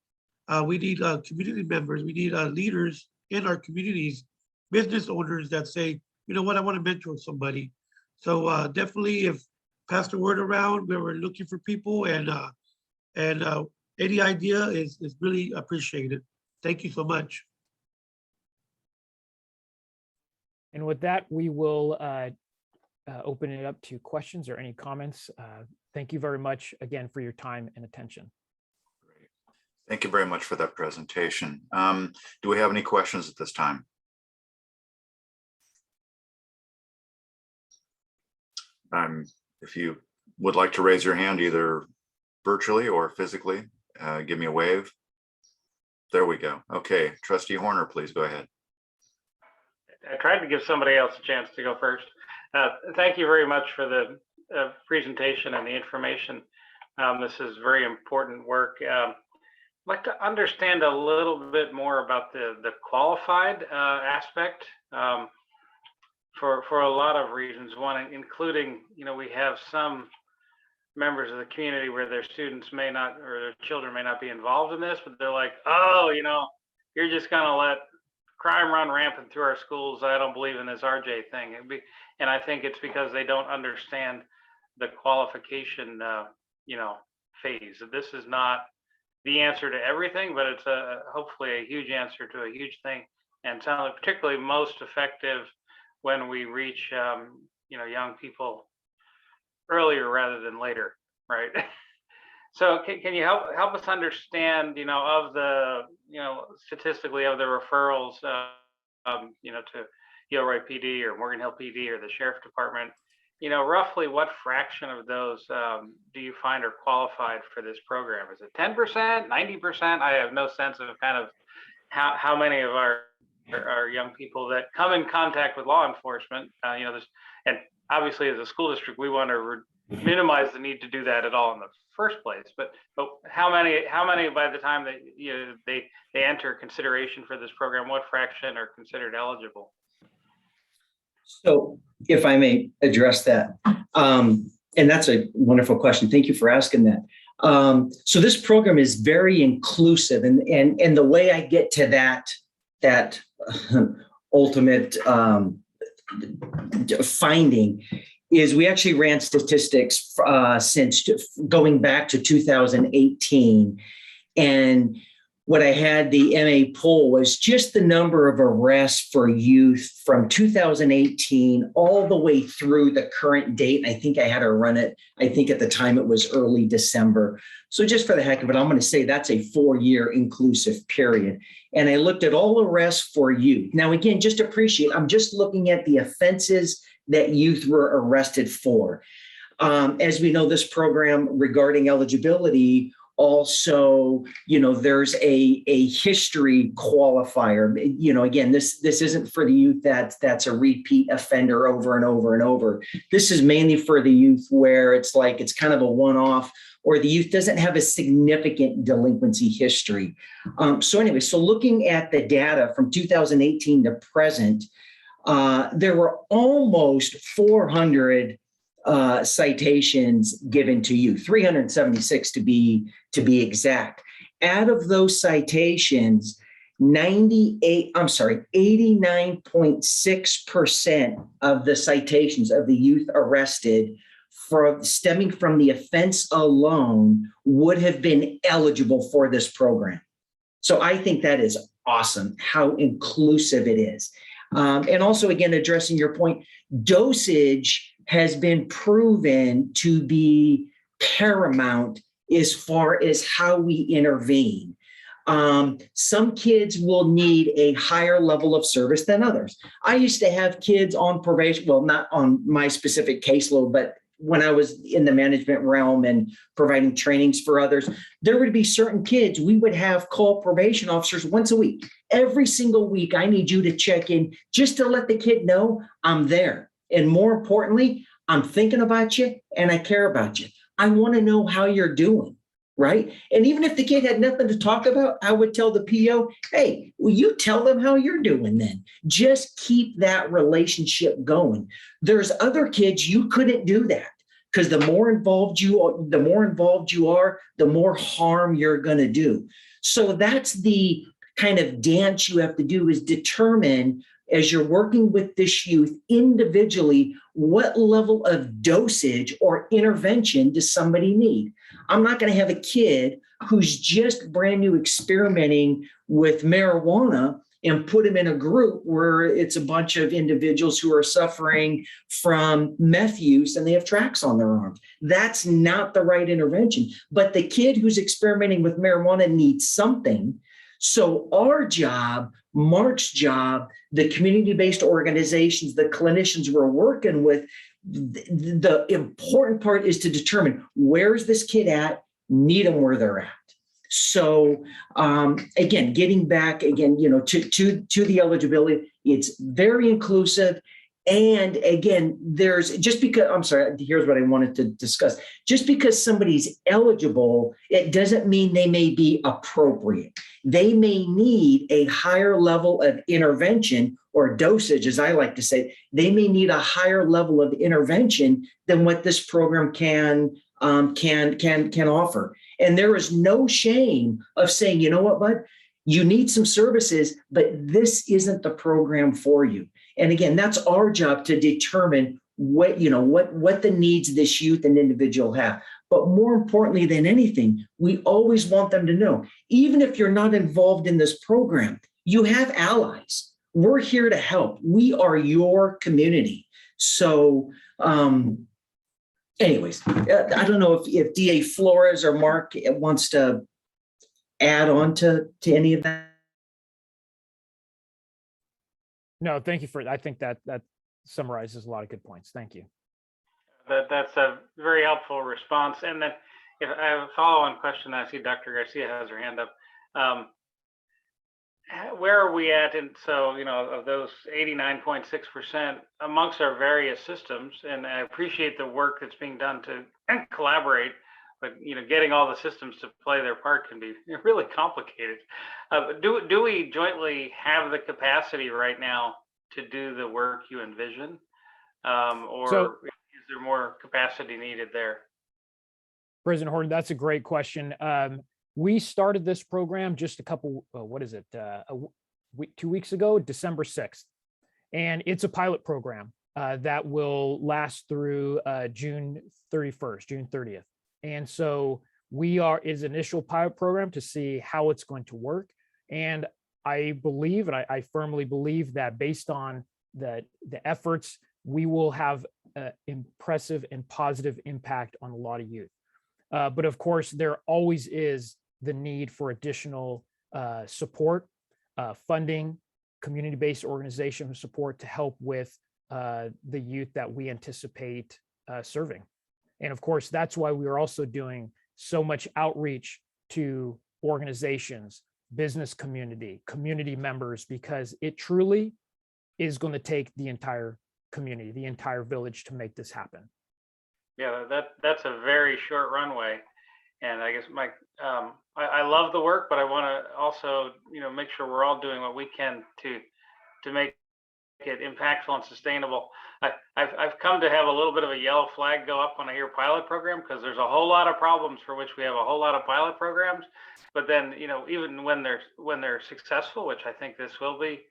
We need community members. We need leaders in our communities, business owners that say, you know what, I want to mentor somebody. So definitely, if pass the word around, we're looking for people, and any idea is really appreciated. Thank you so much. And with that, we will open it up to questions or any comments. Thank you very much again for your time and attention. Great. Thank you very much for that presentation. Do we have any questions at this time? If you would like to raise your hand, either virtually or physically, give me a wave. There we go. Okay, Trustee Horner, please go ahead. I tried to give somebody else a chance to go first. Thank you very much for the presentation and the information. This is very important work. I'd like to understand a little bit more about the qualified aspect for a lot of reasons. One, including, we have some members of the community where their students may not, or their children may not be involved in this, but they're like, oh, you're just going to let crime run rampant through our schools. I don't believe in this RJ thing. And I think it's because they don't understand the qualification, phase. This is not the answer to everything, but it's hopefully a huge answer to a huge thing, and particularly most effective when we reach, young people earlier rather than later, right? So can you help us understand, of the, statistically of the referrals, to Gilroy PD or Morgan Hill PD or the Sheriff Department, roughly what fraction of those do you find are qualified for this program? Is it 10%, 90%? I have no sense of kind of how many of our young people that come in contact with law enforcement, and obviously as a school district, we want to minimize the need to do that at all in the first place. But how many by the time that they enter consideration for this program, what fraction are considered eligible? So if I may address that, and that's a wonderful question. Thank you for asking that. So this program is very inclusive, and the way I get to that ultimate finding is we actually ran statistics since going back to 2018. And what I had the MA pull was just the number of arrests for youth from 2018 all the way through the current date. And I think I had to run it. I think at the time it was early December. So just for the heck of it, I'm going to say that's a 4-year inclusive period. And I looked at all arrests for youth. Now, again, just appreciate, I'm just looking at the offenses that youth were arrested for. As we know, this program regarding eligibility also, there's a history qualifier. Again, this isn't for the youth that's a repeat offender over and over and over. This is mainly for the youth where it's kind of a one-off, or the youth doesn't have a significant delinquency history. So looking at the data from 2018 to present, there were almost 400 citations given to youth, 376 to be exact. Out of those citations, 89.6% of the citations of the youth arrested stemming from the offense alone would have been eligible for this program. So I think that is awesome, how inclusive it is. And also, again, addressing your point, dosage has been proven to be paramount as far as how we intervene. Some kids will need a higher level of service than others. I used to have kids on probation, well, not on my specific caseload, but when I was in the management realm and providing trainings for others, there would be certain kids we would have call probation officers once a week. Every single week, I need you to check in just to let the kid know I'm there. And more importantly, I'm thinking about you and I care about you. I want to know how you're doing, right? And even if the kid had nothing to talk about, I would tell the PO, hey, will you tell them how you're doing then? Just keep that relationship going. There's other kids you couldn't do that, because the more involved you are, the more harm you're going to do. So that's the kind of dance you have to do, is determine, as you're working with this youth individually, what level of dosage or intervention does somebody need? I'm not going to have a kid who's just brand new experimenting with marijuana and put him in a group where it's a bunch of individuals who are suffering from meth use and they have tracks on their arms. That's not the right intervention. But the kid who's experimenting with marijuana needs something. So our job, Mark's job, the community-based organizations, the clinicians we're working with, the important part is to determine, where's this kid at, meet them where they're at. So again, getting back again, to the eligibility, it's very inclusive. And again, there's just because, I'm sorry, here's what I wanted to discuss. Just because somebody's eligible, it doesn't mean they may be appropriate. They may need a higher level of intervention or dosage, as I like to say. They may need a higher level of intervention than what this program can offer. And there is no shame of saying, you know what, bud, you need some services, but this isn't the program for you. And again, that's our job to determine what the needs this youth and individual have. But more importantly than anything, we always want them to know, even if you're not involved in this program, you have allies. We're here to help. We are your community. So anyways, I don't know if DA Flores or Mark wants to add on to any of that. No, thank you for it. I think that summarizes a lot of good points. Thank you. That's a very helpful response. And then if I have a follow-on question, I see Dr. Garcia has her hand up. Where are we at? And so, of those 89.6% amongst our various systems, and I appreciate the work that's being done to collaborate, but getting all the systems to play their part can be really complicated. Do we jointly have the capacity right now to do the work you envision? Or is there more capacity needed there? President Horton, that's a great question. We started this program just a couple, 2 weeks ago, December 6th. And it's a pilot program that will last through June 30th. And so is an initial pilot program to see how it's going to work. And I believe, and I firmly believe that based on the efforts, we will have impressive and positive impact on a lot of youth. But of course, there always is the need for additional support, funding, community-based organization support to help with the youth that we anticipate serving. And of course, that's why we are also doing so much outreach to organizations, business community, community members, because it truly is going to take the entire community, the entire village to make this happen. Yeah, that's a very short runway. And I guess, Mike, I love the work, but I want to also, make sure we're all doing what we can to make it impactful and sustainable. I've come to have a little bit of a yellow flag go up when I hear pilot program, because there's a whole lot of problems for which we have a whole lot of pilot programs. But then, even when they're successful, which I think this will be,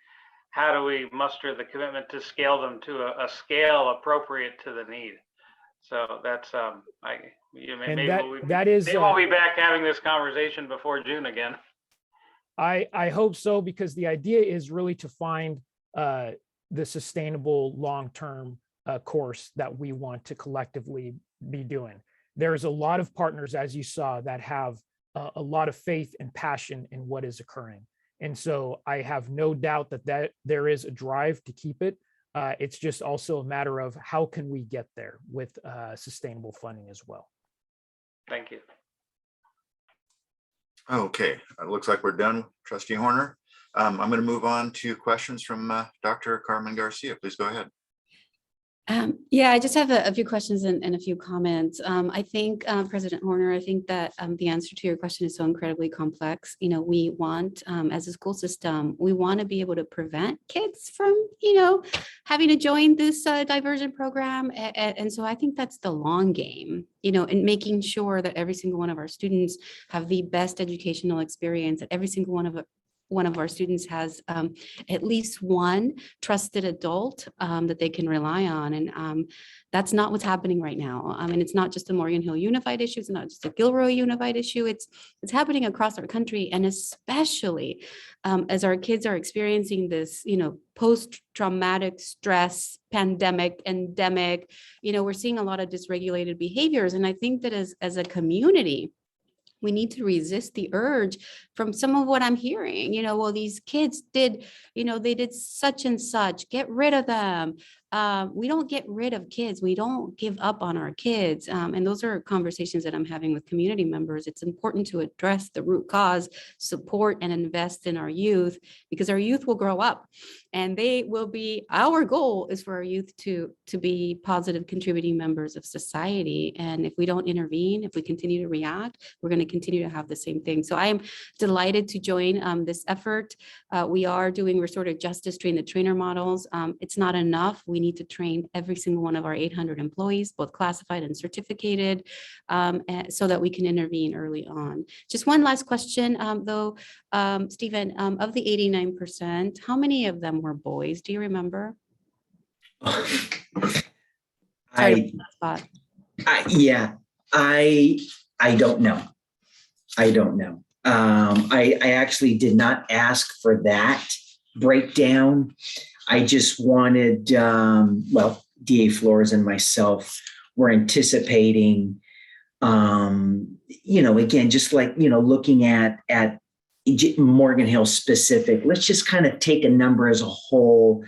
how do we muster the commitment to scale them to a scale appropriate to the need? So that's maybe we'll be back having this conversation before June again. I hope so, because the idea is really to find the sustainable long-term course that we want to collectively be doing. There's a lot of partners, as you saw, that have a lot of faith and passion in what is occurring. And so I have no doubt that there is a drive to keep it. It's just also a matter of how can we get there with sustainable funding as well. Thank you. Okay, it looks like we're done, Trustee Horner. I'm going to move on to questions from Dr. Carmen Garcia. Please go ahead. Yeah, I just have a few questions and a few comments. I think, President Horner, I think that the answer to your question is so incredibly complex. You know, we want, as a school system, we want to be able to prevent kids from, having to join this diversion program. And so I think that's the long game, and making sure that every single one of our students have the best educational experience, that every single one of our students has at least one trusted adult that they can rely on. And that's not what's happening right now. And it's not just a Morgan Hill Unified issue. It's not just a Gilroy Unified issue. It's happening across our country. And especially as our kids are experiencing this, post-traumatic stress, pandemic, endemic, we're seeing a lot of dysregulated behaviors. And I think that as a community, we need to resist the urge from some of what I'm hearing, well, these kids did, they did such and such, get rid of them. We don't get rid of kids. We don't give up on our kids. And those are conversations that I'm having with community members. It's important to address the root cause, support and invest in our youth, because our youth will grow up and they will be, our goal is for our youth to be positive contributing members of society. And if we don't intervene, if we continue to react, we're going to continue to have the same thing. So I am delighted to join this effort. We are doing restorative justice, train the trainer models. It's not enough. We need to train every single one of our 800 employees, both classified and certificated, so that we can intervene early on. Just one last question, though, Stephen, of the 89%, how many of them were boys? Do you remember? I don't know. I actually did not ask for that breakdown. I just wanted, DA Flores and myself were anticipating, again, just like, looking at Morgan Hill specific, let's just kind of take a number as a whole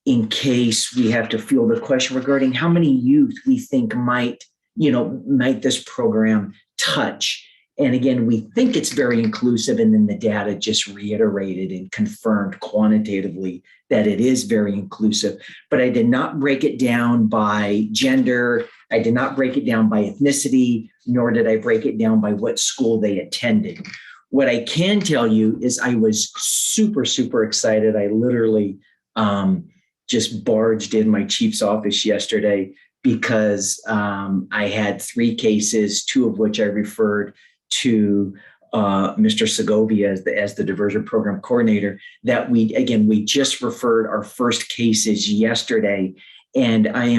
in case we have to field a question regarding how many youth we think might this program touch. And again, we think it's very inclusive, and then the data just reiterated and confirmed quantitatively that it is very inclusive. But I did not break it down by gender. I did not break it down by ethnicity, nor did I break it down by what school they attended. What I can tell you is I was super, super excited. I literally just barged in my chief's office yesterday because I had 3 cases, 2 of which I referred to Mr. Segovia as the diversion program coordinator, that we just referred our first cases yesterday. And we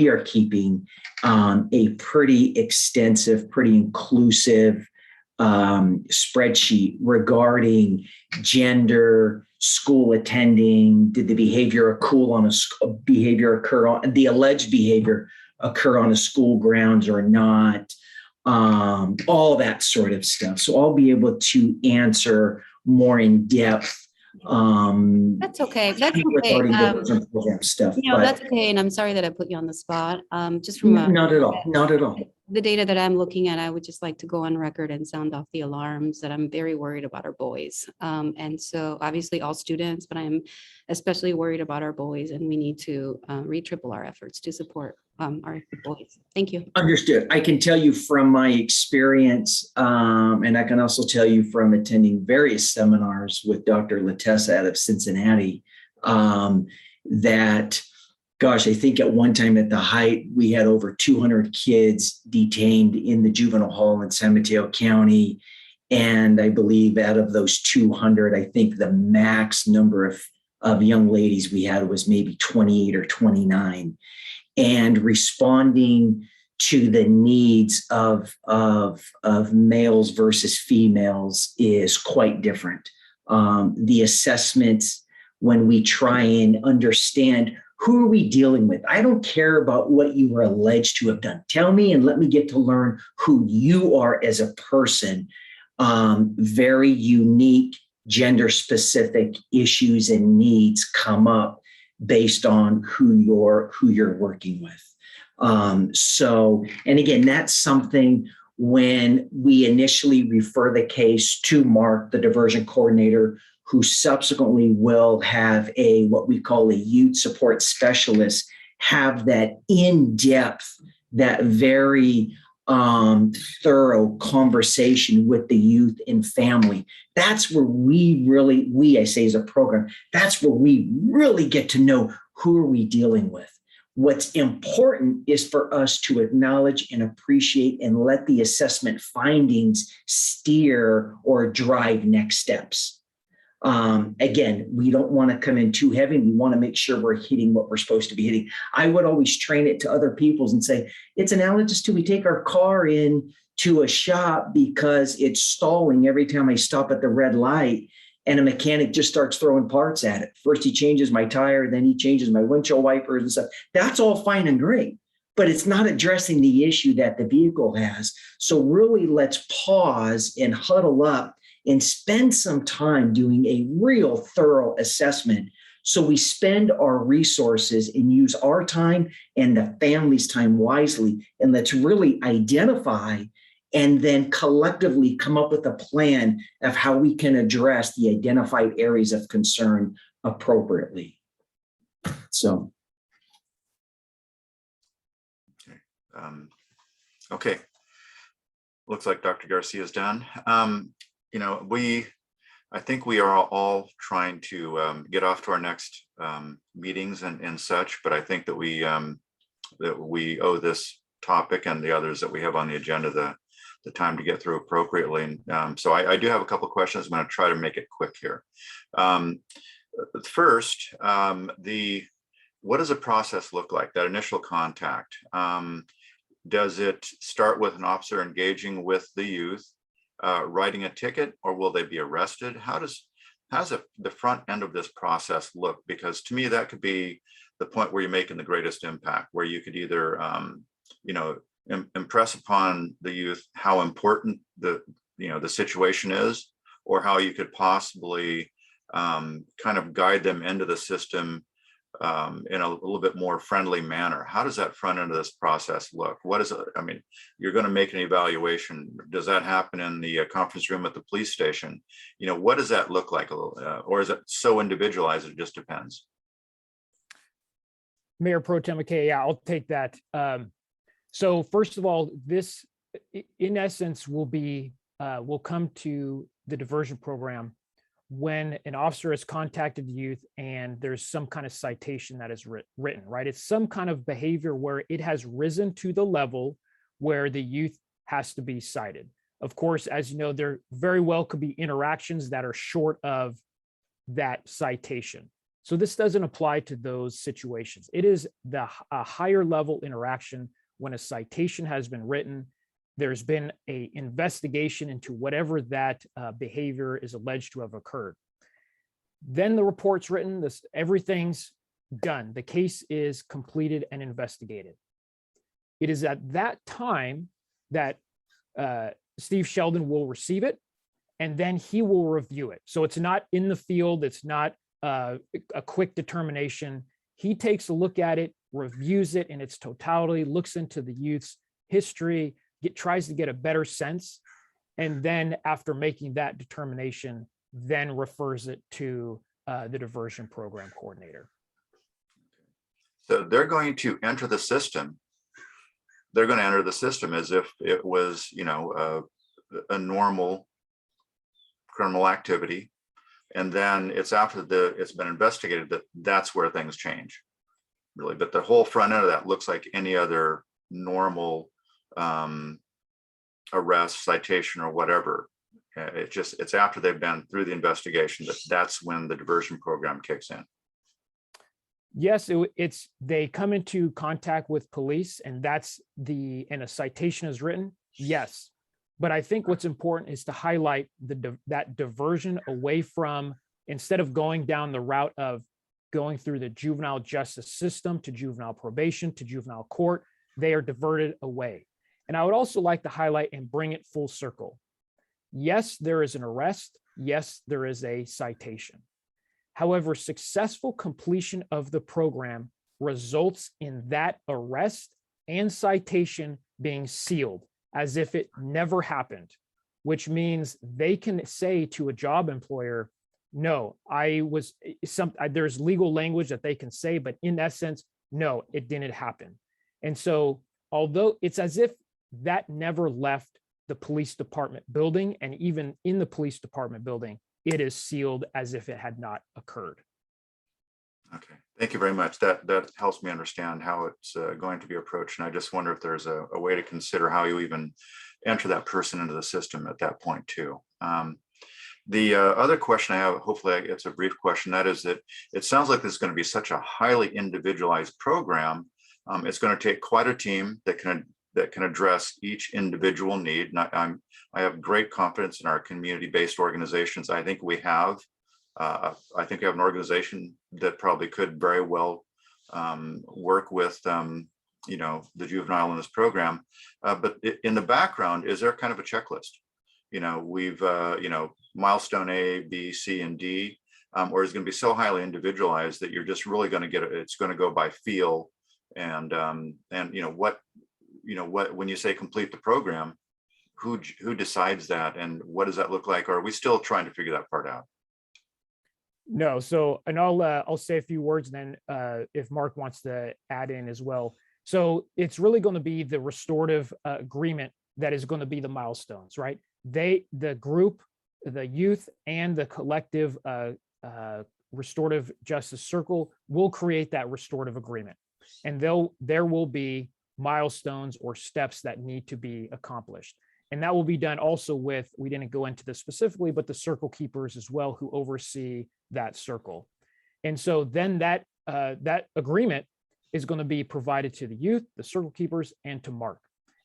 are keeping a pretty extensive, pretty inclusive spreadsheet regarding gender, school attending, did the behavior occur on the alleged behavior occur on a school grounds or not, all that sort of stuff. So I'll be able to answer more in depth. That's okay. That's okay. Regarding the program stuff. That's okay. And I'm sorry that I put you on the spot. Just from not at all. The data that I'm looking at, I would just like to go on record and sound off the alarms that I'm very worried about our boys. And so obviously all students, but I'm especially worried about our boys, and we need to triple our efforts to support our boys. Thank you. Understood. I can tell you from my experience, and I can also tell you from attending various seminars with Dr. Latessa out of Cincinnati, that gosh, I think at one time at the height, we had over 200 kids detained in the juvenile hall in San Mateo County. And I believe out of those 200, I think the max number of young ladies we had was maybe 28 or 29. And responding to the needs of males versus females is quite different. The assessments, when we try and understand who are we dealing with? I don't care about what you were alleged to have done. Tell me and let me get to learn who you are as a person. Very unique, gender-specific issues and needs come up based on who you're working with. And again, that's something when we initially refer the case to Mark, the diversion coordinator, who subsequently will have what we call a youth support specialist have that in-depth, that very thorough conversation with the youth and family. That's where I say as a program, that's where we really get to know who are we dealing with. What's important is for us to acknowledge and appreciate and let the assessment findings steer or drive next steps. Again, we don't want to come in too heavy. We want to make sure we're hitting what we're supposed to be hitting. I would always train it to other people's and say, it's analogous to we take our car in to a shop because it's stalling every time I stop at the red light, and a mechanic just starts throwing parts at it. First, he changes my tire, then he changes my windshield wipers and stuff. That's all fine and great, but it's not addressing the issue that the vehicle has. So really, let's pause and huddle up and spend some time doing a real thorough assessment so we spend our resources and use our time and the family's time wisely. And let's really identify and then collectively come up with a plan of how we can address the identified areas of concern appropriately. So. Okay. Looks like Dr. Garcia is done. You know, I think we are all trying to get off to our next meetings and such, but I think that we owe this topic and the others that we have on the agenda the time to get through appropriately. And so I do have a couple of questions. I'm going to try to make it quick here. First, what does the process look like, that initial contact? Does it start with an officer engaging with the youth, writing a ticket, or will they be arrested? How's the front end of this process look? Because to me, that could be the point where you're making the greatest impact, where you could either, you know, impress upon the youth how important the situation is, or how you could possibly kind of guide them into the system in a little bit more friendly manner. How does that front end of this process look? What is it? I mean, you're going to make an evaluation. Does that happen in the conference room at the police station? You know, what does that look like? Or is it so individualized, it just depends? Mayor Pro Tem McKay, yeah, I'll take that. So first of all, this in essence will come to the diversion program when an officer has contacted the youth and there's some kind of citation that is written, right? It's some kind of behavior where it has risen to the level where the youth has to be cited. Of course, as you know, there very well could be interactions that are short of that citation. So this doesn't apply to those situations. It is a higher level interaction when a citation has been written. There's been an investigation into whatever that behavior is alleged to have occurred. Then the report's written, everything's done. The case is completed and investigated. It is at that time that Steve Sheldon will receive it, and then he will review it. So it's not in the field, it's not a quick determination. He takes a look at it, reviews it in its totality, looks into the youth's history, tries to get a better sense, and then after making that determination, then refers it to the diversion program coordinator. So they're going to enter the system. They're going to enter the system as if it was, you know, a normal criminal activity, and then it's after it's been investigated that's where things change, really. But the whole front end of that looks like any other normal arrest, citation, or whatever. It's after they've been through the investigation that's when the diversion program kicks in. Yes, they come into contact with police, and and a citation is written. Yes, but I think what's important is to highlight that diversion away from, instead of going down the route of going through the juvenile justice system to juvenile probation to juvenile court, they are diverted away. And I would also like to highlight and bring it full circle. Yes, there is an arrest. Yes, there is a citation. However, successful completion of the program results in that arrest and citation being sealed as if it never happened, which means they can say to a job employer, no, there's legal language that they can say, but in essence, No, it didn't happen. And so, although it's as if that never left the police department building, and even in the police department building, it is sealed as if it had not occurred. Okay, thank you very much. That helps me understand how it's going to be approached. And I just wonder if there's a way to consider how you even enter that person into the system at that point too. The other question I have, hopefully it's a brief question, that is that it sounds like this is going to be such a highly individualized program. It's going to take quite a team that can address each individual need. And I have great confidence in our community-based organizations. I think we have an organization that probably could very well work with the juvenile in this program. But in the background, is there kind of a checklist? We've milestone A, B, C, and D, or is it going to be so highly individualized that you're just really going to it's going to go by feel and what when you say complete the program, who decides that and what does that look like? Or are we still trying to figure that part out? No, so, and I'll say a few words, then if Mark wants to add in as well. So it's really going to be the restorative agreement that is going to be the milestones, right? The group, the youth, and the collective restorative justice circle will create that restorative agreement, and there will be milestones or steps that need to be accomplished. And that will be done also with, we didn't go into this specifically, but the circle keepers as well, who oversee that circle. And so then that agreement is going to be provided to the youth, the circle keepers, and to Mark.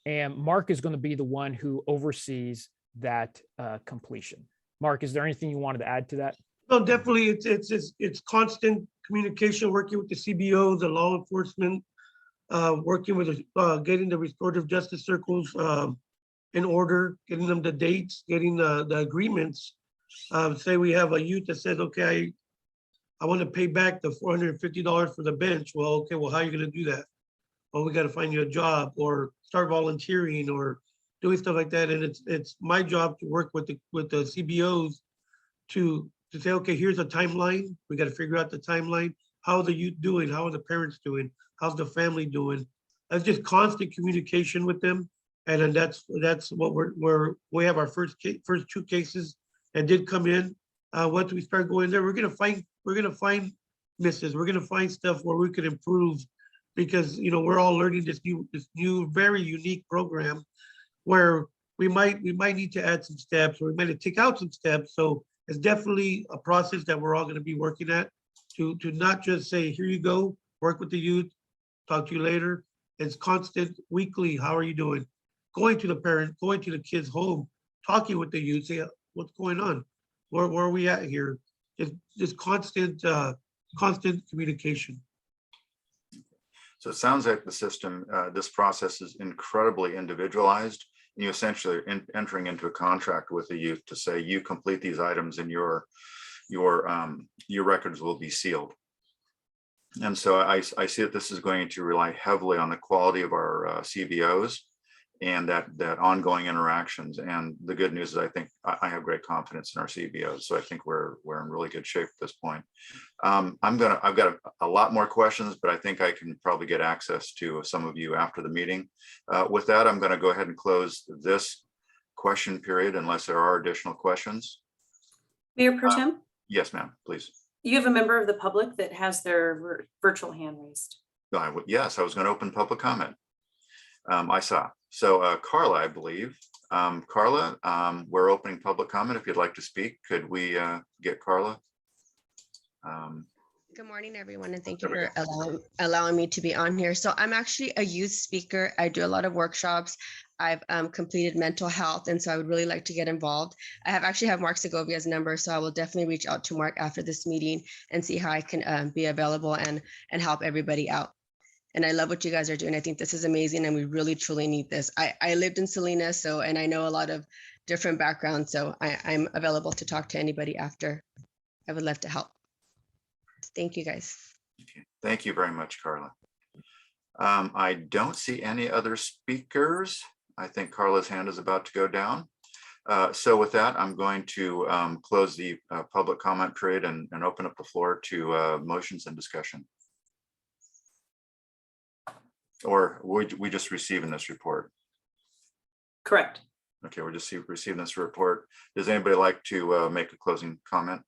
And Mark is going to be the one who oversees that completion. Mark, is there anything you wanted to add to that? No, definitely, it's constant communication, working with the CBO, the law enforcement, working with getting the restorative justice circles in order, getting them the dates, getting the agreements. Say we have a youth that says, okay, I want to pay back the $450 for the bench. Well, okay, well, how are you going to do that? Well, we got to find you a job or start volunteering or doing stuff like that. And it's my job to work with the CBOs to say, okay, here's a timeline. We got to figure out the timeline. How are the youth doing? How are the parents doing? How's the family doing? That's just constant communication with them. And then that's what we have our first two cases that did come in. Once we start going there, we're gonna find misses. We're gonna find stuff where we could improve, because we're all learning this new very unique program where we might need to add some steps, or we might take out some steps. So it's definitely a process that we're all going to be working at to not just say, here you go, work with the youth, talk to you later. It's constant, weekly. How are you doing? Going to the parent, going to the kids' home, talking with the youth, say, what's going on? Where are we at here? Just constant communication. So it sounds like the system, this process is incredibly individualized. You essentially are entering into a contract with the youth to say, you complete these items and your records will be sealed. And so I see that this is going to rely heavily on the quality of our CBOs and that ongoing interactions. And the good news is I think I have great confidence in our CBOs. So I think we're in really good shape at this point. I've got a lot more questions, but I think I can probably get access to some of you after the meeting. With that, I'm going to go ahead and close this question period unless there are additional questions. Mayor Pro Tem? Yes, ma'am, please. You have a member of the public that has their virtual hand raised. Yes, I was going to open public comment. I saw. So Carla, I believe. Carla, we're opening public comment. If you'd like to speak, could we get Carla? Good morning, everyone, and thank you for allowing me to be on here. So I'm actually a youth speaker. I do a lot of workshops. I've completed mental health, and so I would really like to get involved. I actually have Mark Segovia's number, so I will definitely reach out to Mark after this meeting and see how I can be available and help everybody out. And I love what you guys are doing. I think this is amazing, and we really, truly need this. I lived in Salinas, and I know a lot of different backgrounds, so I'm available to talk to anybody after. I would love to help. Thank you, guys. Okay. Thank you very much, Carla. I don't see any other speakers. I think Carla's hand is about to go down. So with that, I'm going to close the public comment period and open up the floor to motions and discussion. Or we just receiving this report? Correct. Okay, we're just receiving this report. Does anybody like to make a closing comment?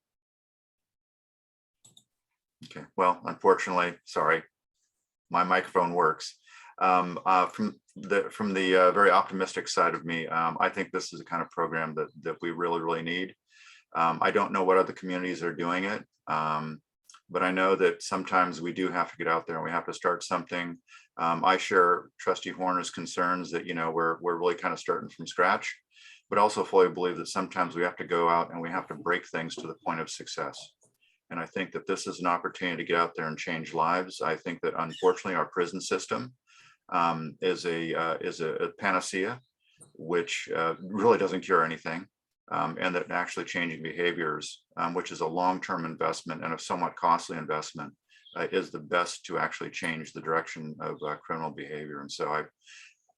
Okay, well, unfortunately, sorry, my microphone works. From the very optimistic side of me, I think this is the kind of program that we really need. I don't know what other communities are doing it, but I know that sometimes we do have to get out there and we have to start something. I share Trustee Horner's concerns that, you know, we're really kind of starting from scratch, but also fully believe that sometimes we have to go out and we have to break things to the point of success. And I think that this is an opportunity to get out there and change lives. I think that unfortunately our prison system is a panacea, which really doesn't cure anything. And that actually changing behaviors, which is a long-term investment and a somewhat costly investment, is the best to actually change the direction of criminal behavior. And so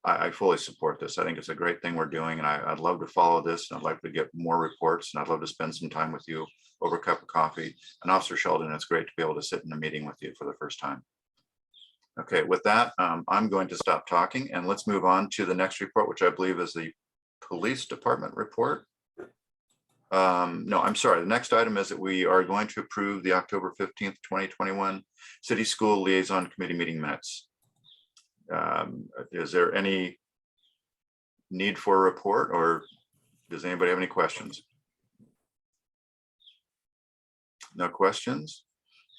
I fully support this. I think it's a great thing we're doing, and I'd love to follow this, and I'd like to get more reports, and I'd love to spend some time with you over a cup of coffee. And Officer Sheldon, it's great to be able to sit in a meeting with you for the first time. Okay, with that, I'm going to stop talking, and let's move on to the next report, which I believe is the Police Department report. No, I'm sorry. The next item is that we are going to approve the October 15th, 2021 City School Liaison Committee meeting minutes. Is there any need for a report, or does anybody have any questions? No questions?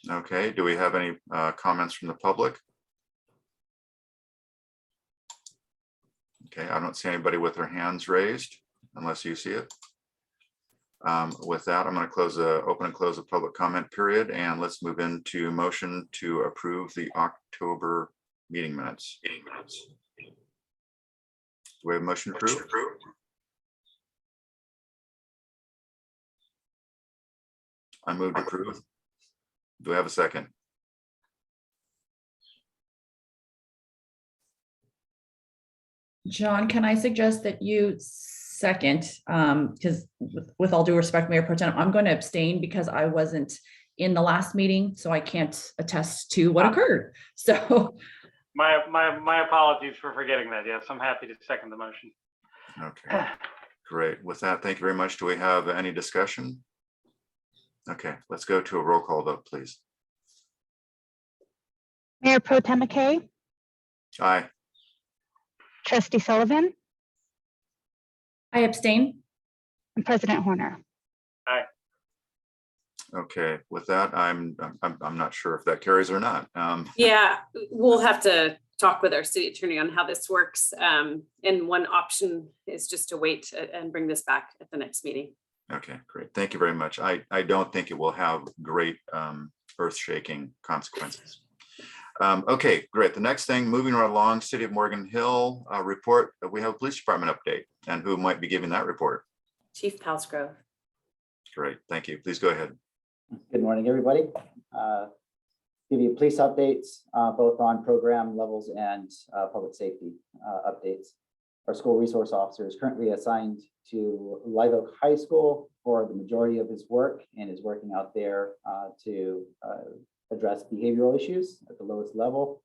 Okay, do we have any comments from the public? Okay, I don't see anybody with their hands raised unless you see it. With that, I'm going to open and close the public comment period, and let's move into motion to approve the October meeting minutes. Do we have a motion to approve? I move to approve. Do we have a second? John, can I suggest that you second, because with all due respect, Mayor Pro Tem, I'm going to abstain because I wasn't in the last meeting, so I can't attest to what occurred. So my apologies for forgetting that. Yes, I'm happy to second the motion. Okay, great. With that, thank you very much. Do we have any discussion? Okay, let's go to a roll call vote, please. Mayor Pro Tem McKay, Aye. Trustee Sullivan, I abstain. and President Horner. Okay, with that, I'm not sure if that carries or not. Yeah, we'll have to talk with our city attorney on how this works. And one option is just to wait and bring this back at the next meeting. Okay, great. Thank you very much. I don't think it will have great earth-shaking consequences. Okay, great. The next thing, moving right along, City of Morgan Hill report. We have a police department update, and who might be giving that report? Chief Palsgrove. Great, thank you. Please go ahead. Good morning, everybody. Give you police updates, both on program levels and public safety updates. Our school resource officer is currently assigned to Live Oak High School for the majority of his work, and is working out there to address behavioral issues at the lowest level.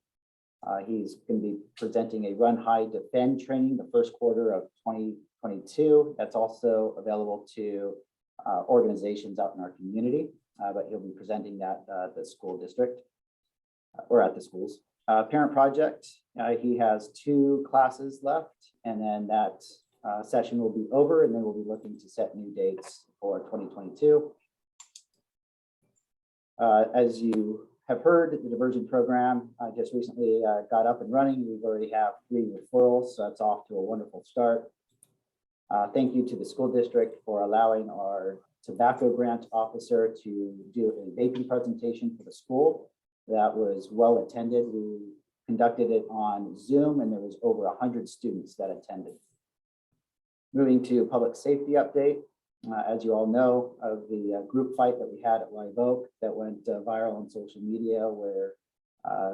He's going to be presenting a Run, Hide, Defend training the first quarter of 2022. That's also available to organizations out in our community, but he'll be presenting that at the school district or at the schools. Parent project, he has 2 classes left, and then that session will be over, and then we'll be looking to set new dates for 2022. As you have heard, the diversion program just recently got up and running. We've already have 3 referrals, so that's off to a wonderful start. Thank you to the school district for allowing our tobacco grant officer to do a vaping presentation for the school. That was well attended. We conducted it on Zoom, and there was over 100 students that attended. Moving to public safety update. As you all know of the group fight that we had at Live Oak that went viral on social media, where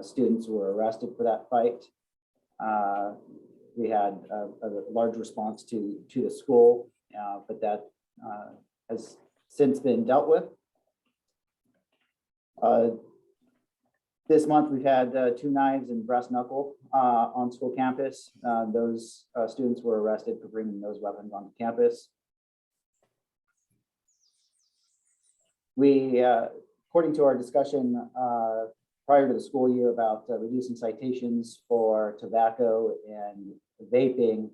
students were arrested for that fight. We had a large response to the school, but that has since been dealt with. This month, we've had 2 knives and brass knuckle on school campus. Those students were arrested for bringing those weapons onto campus. We, according to our discussion prior to the school year about reducing citations for tobacco and vaping,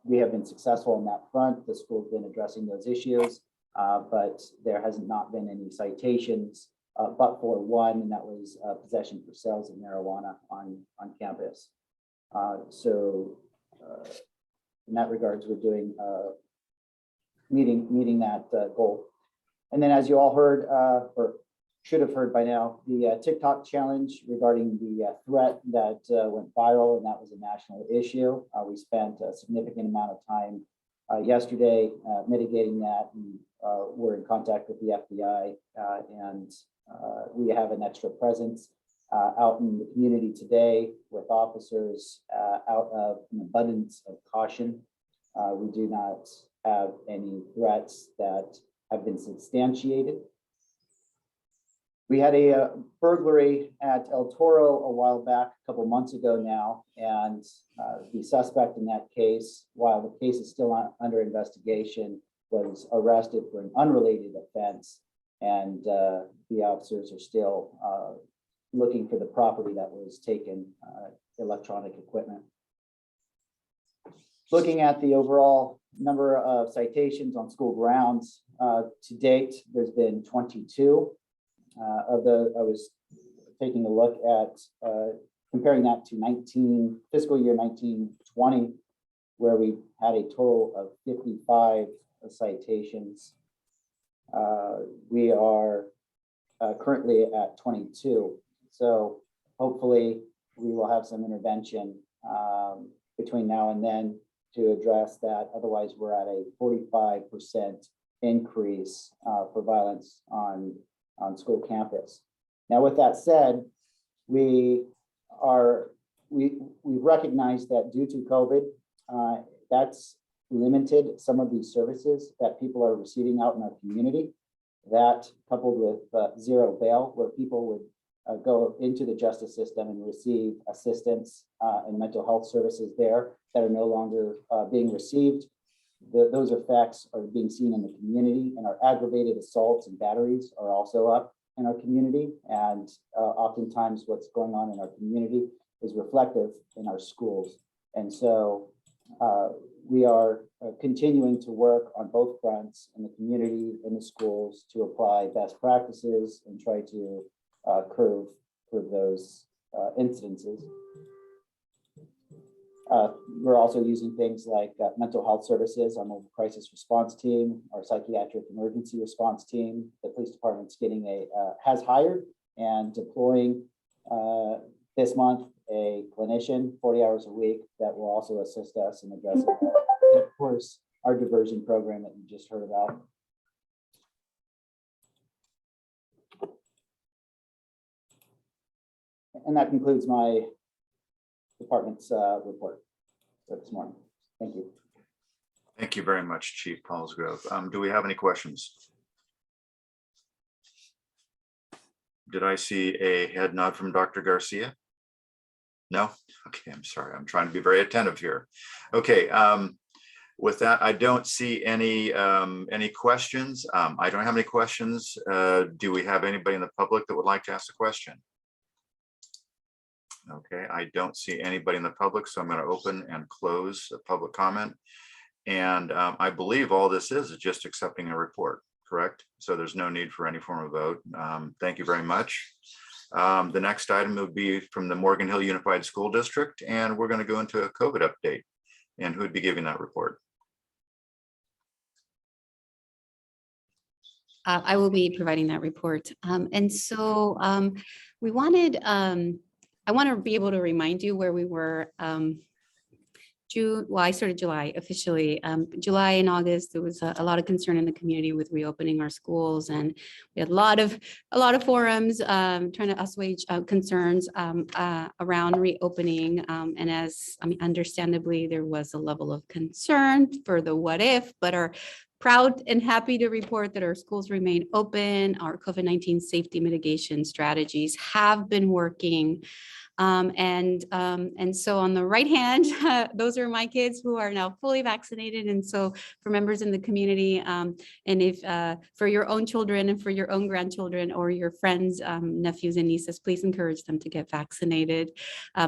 we have been successful on that front. The school's been addressing those issues, but there hasn't not been any citations, but for one, and that was possession for sales of marijuana on campus. So in that regards, we're doing meeting that goal. And then, as you all heard, or should have heard by now, the TikTok challenge regarding the threat that went viral, and that was a national issue. We spent a significant amount of time yesterday mitigating that, and we're in contact with the FBI, and we have an extra presence out in the community today with officers out of an abundance of caution. We do not have any threats that have been substantiated. We had a burglary at El Toro a while back, a couple months ago now, and the suspect in that case, while the case is still under investigation, was arrested for an unrelated offense, and the officers are still looking for the property that was taken, electronic equipment. Looking at the overall number of citations on school grounds, to date, there's been 22. I was taking a look at comparing that to fiscal year 1920, where we had a total of 55 citations. We are currently at 22. So hopefully we will have some intervention between now and then to address that. Otherwise, we're at a 45% increase for violence on school campus. Now, with that said, we recognize that due to COVID, that's limited some of these services that people are receiving out in our community. That, coupled with zero bail, where people would go into the justice system and receive assistance and mental health services there that are no longer being received. Those effects are being seen in the community, and our aggravated assaults and batteries are also up in our community. And oftentimes what's going on in our community is reflective in our schools. And so we are continuing to work on both fronts in the community, in the schools, to apply best practices and try to curb those incidences. We're also using things like mental health services, our mobile crisis response team, our psychiatric emergency response team. The police department's getting has hired and deploying this month a clinician 40 hours a week that will also assist us in addressing that. And of course, our diversion program that you just heard about. And that concludes my department's report for this morning. Thank you. Thank you very much, Chief Paulsgrove. Do we have any questions? Did I see a head nod from Dr. Garcia? No? Okay, I'm sorry. I'm trying to be very attentive here. Okay, with that, I don't see any questions. I don't have any questions. Do we have anybody in the public that would like to ask a question? Okay, I don't see anybody in the public, so I'm going to open and close the public comment. And I believe all this is just accepting a report, correct? So there's no need for any form of vote. Thank you very much. The next item would be from the Morgan Hill Unified School District, and we're going to go into a COVID update. And who would be giving that report? I will be providing that report. And so we wanted, I want to be able to remind you where we were I started July officially. July and August, there was a lot of concern in the community with reopening our schools, and we had a lot of forums trying to assuage concerns around reopening. And understandably, there was a level of concern for the what if, but our proud and happy to report that our schools remain open. Our COVID-19 safety mitigation strategies have been working. And so on the right hand, those are my kids who are now fully vaccinated. And so for members in the community, and if for your own children and for your own grandchildren or your friends, nephews and nieces, please encourage them to get vaccinated.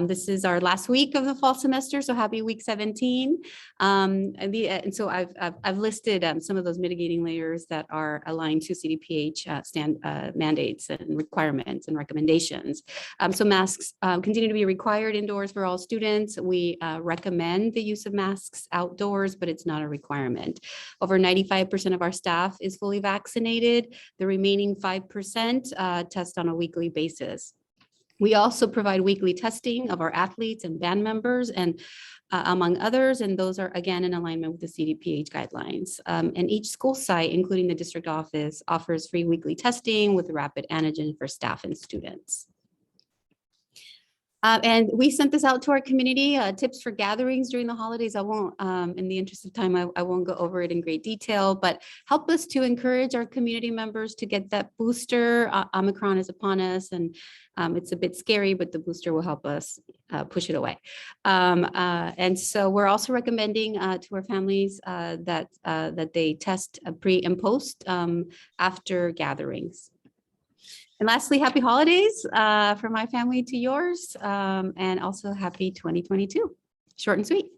This is our last week of the fall semester, so happy week 17. And so I've listed some of those mitigating layers that are aligned to CDPH mandates and requirements and recommendations. So masks continue to be required indoors for all students. We recommend the use of masks outdoors, but it's not a requirement. Over 95% of our staff is fully vaccinated. The remaining 5% test on a weekly basis. We also provide weekly testing of our athletes and band members and among others, and those are again in alignment with the CDPH guidelines. And each school site, including the district office, offers free weekly testing with rapid antigen for staff and students. And we sent this out to our community, tips for gatherings during the holidays. I won't, in the interest of time, I won't go over it in great detail, but help us to encourage our community members to get that booster. Omicron is upon us and it's a bit scary, but the booster will help us push it away. And so we're also recommending to our families that they test pre and post after gatherings. And lastly, happy holidays from my family to yours, and also happy 2022. Short and sweet.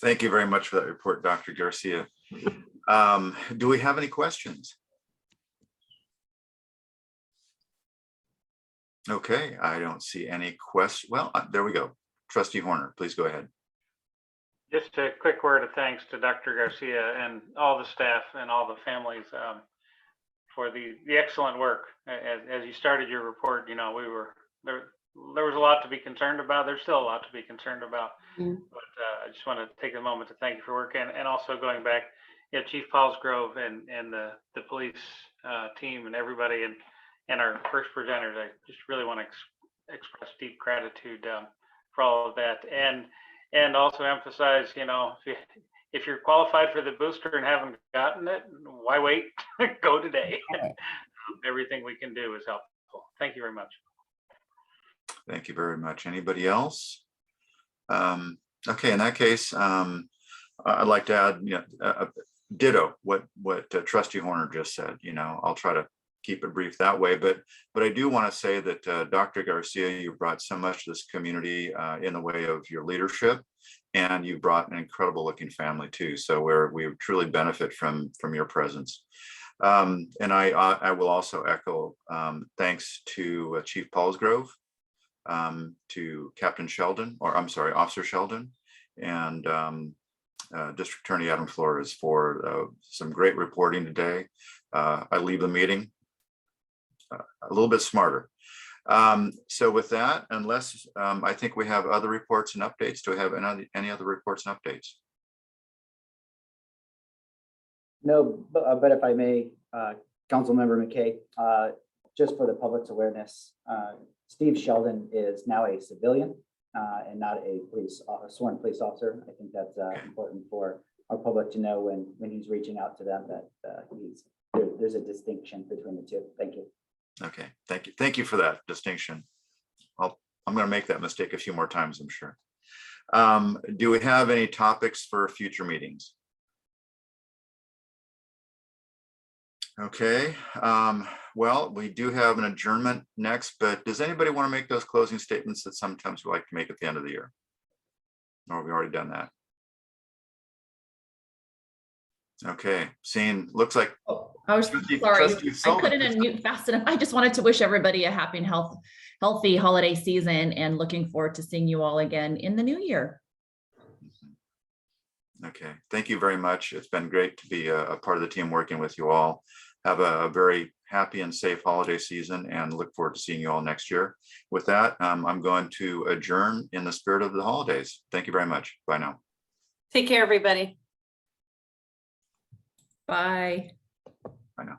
Thank you very much for that report, Dr. Garcia. Do we have any questions? Okay, I don't see any questions. Well, there we go. Trustee Horner, please go ahead. Just a quick word of thanks to Dr. Garcia and all the staff and all the families for the excellent work. As you started your report, you know, we were there was a lot to be concerned about. There's still a lot to be concerned about. But I just want to take a moment to thank you for work, and also going back, you know, Chief Paulsgrove and the police team and everybody and our first presenters. I just really want to express deep gratitude for all of that, and also emphasize, you know, if you're qualified for the booster and haven't gotten it, why wait? Go today. Everything we can do is helpful. Thank you very much. Thank you very much. Anybody else? Okay, in that case, I'd like to add, you know, ditto what Trustee Horner just said. You know, I'll try to keep it brief that way, but I do want to say that Dr. Garcia, you brought so much to this community in the way of your leadership, and you brought an incredible looking family too. So we truly benefit from your presence. And I will also echo thanks to Chief Paulsgrove, to Captain Sheldon, or I'm sorry, Officer Sheldon, and District Attorney Adam Flores for some great reporting today. I leave the meeting a little bit smarter. So with that, unless I think we have other reports and updates, do we have any other reports and updates? No, but if I may, Councilmember McKay, just for the public's awareness, Steve Sheldon is now a civilian and not a sworn police officer. I think that's important for our public to know when he's reaching out to them that there's a distinction between the two. Thank you. Okay, thank you. Thank you for that distinction. I'm going to make that mistake a few more times, I'm sure. Do we have any topics for future meetings? Okay, well, we do have an adjournment next, but does anybody want to make those closing statements that sometimes we like to make at the end of the year? Or have we already done that? Okay, looks like. Oh, I was sorry, I couldn't unmute fast enough. I just wanted to wish everybody a happy and healthy holiday season, and looking forward to seeing you all again in the new year. Okay, thank you very much. It's been great to be a part of the team working with you all. Have a very happy and safe holiday season, and look forward to seeing you all next year. With that, I'm going to adjourn in the spirit of the holidays. Thank you very much. Bye now. Take care, everybody. Bye. Bye now.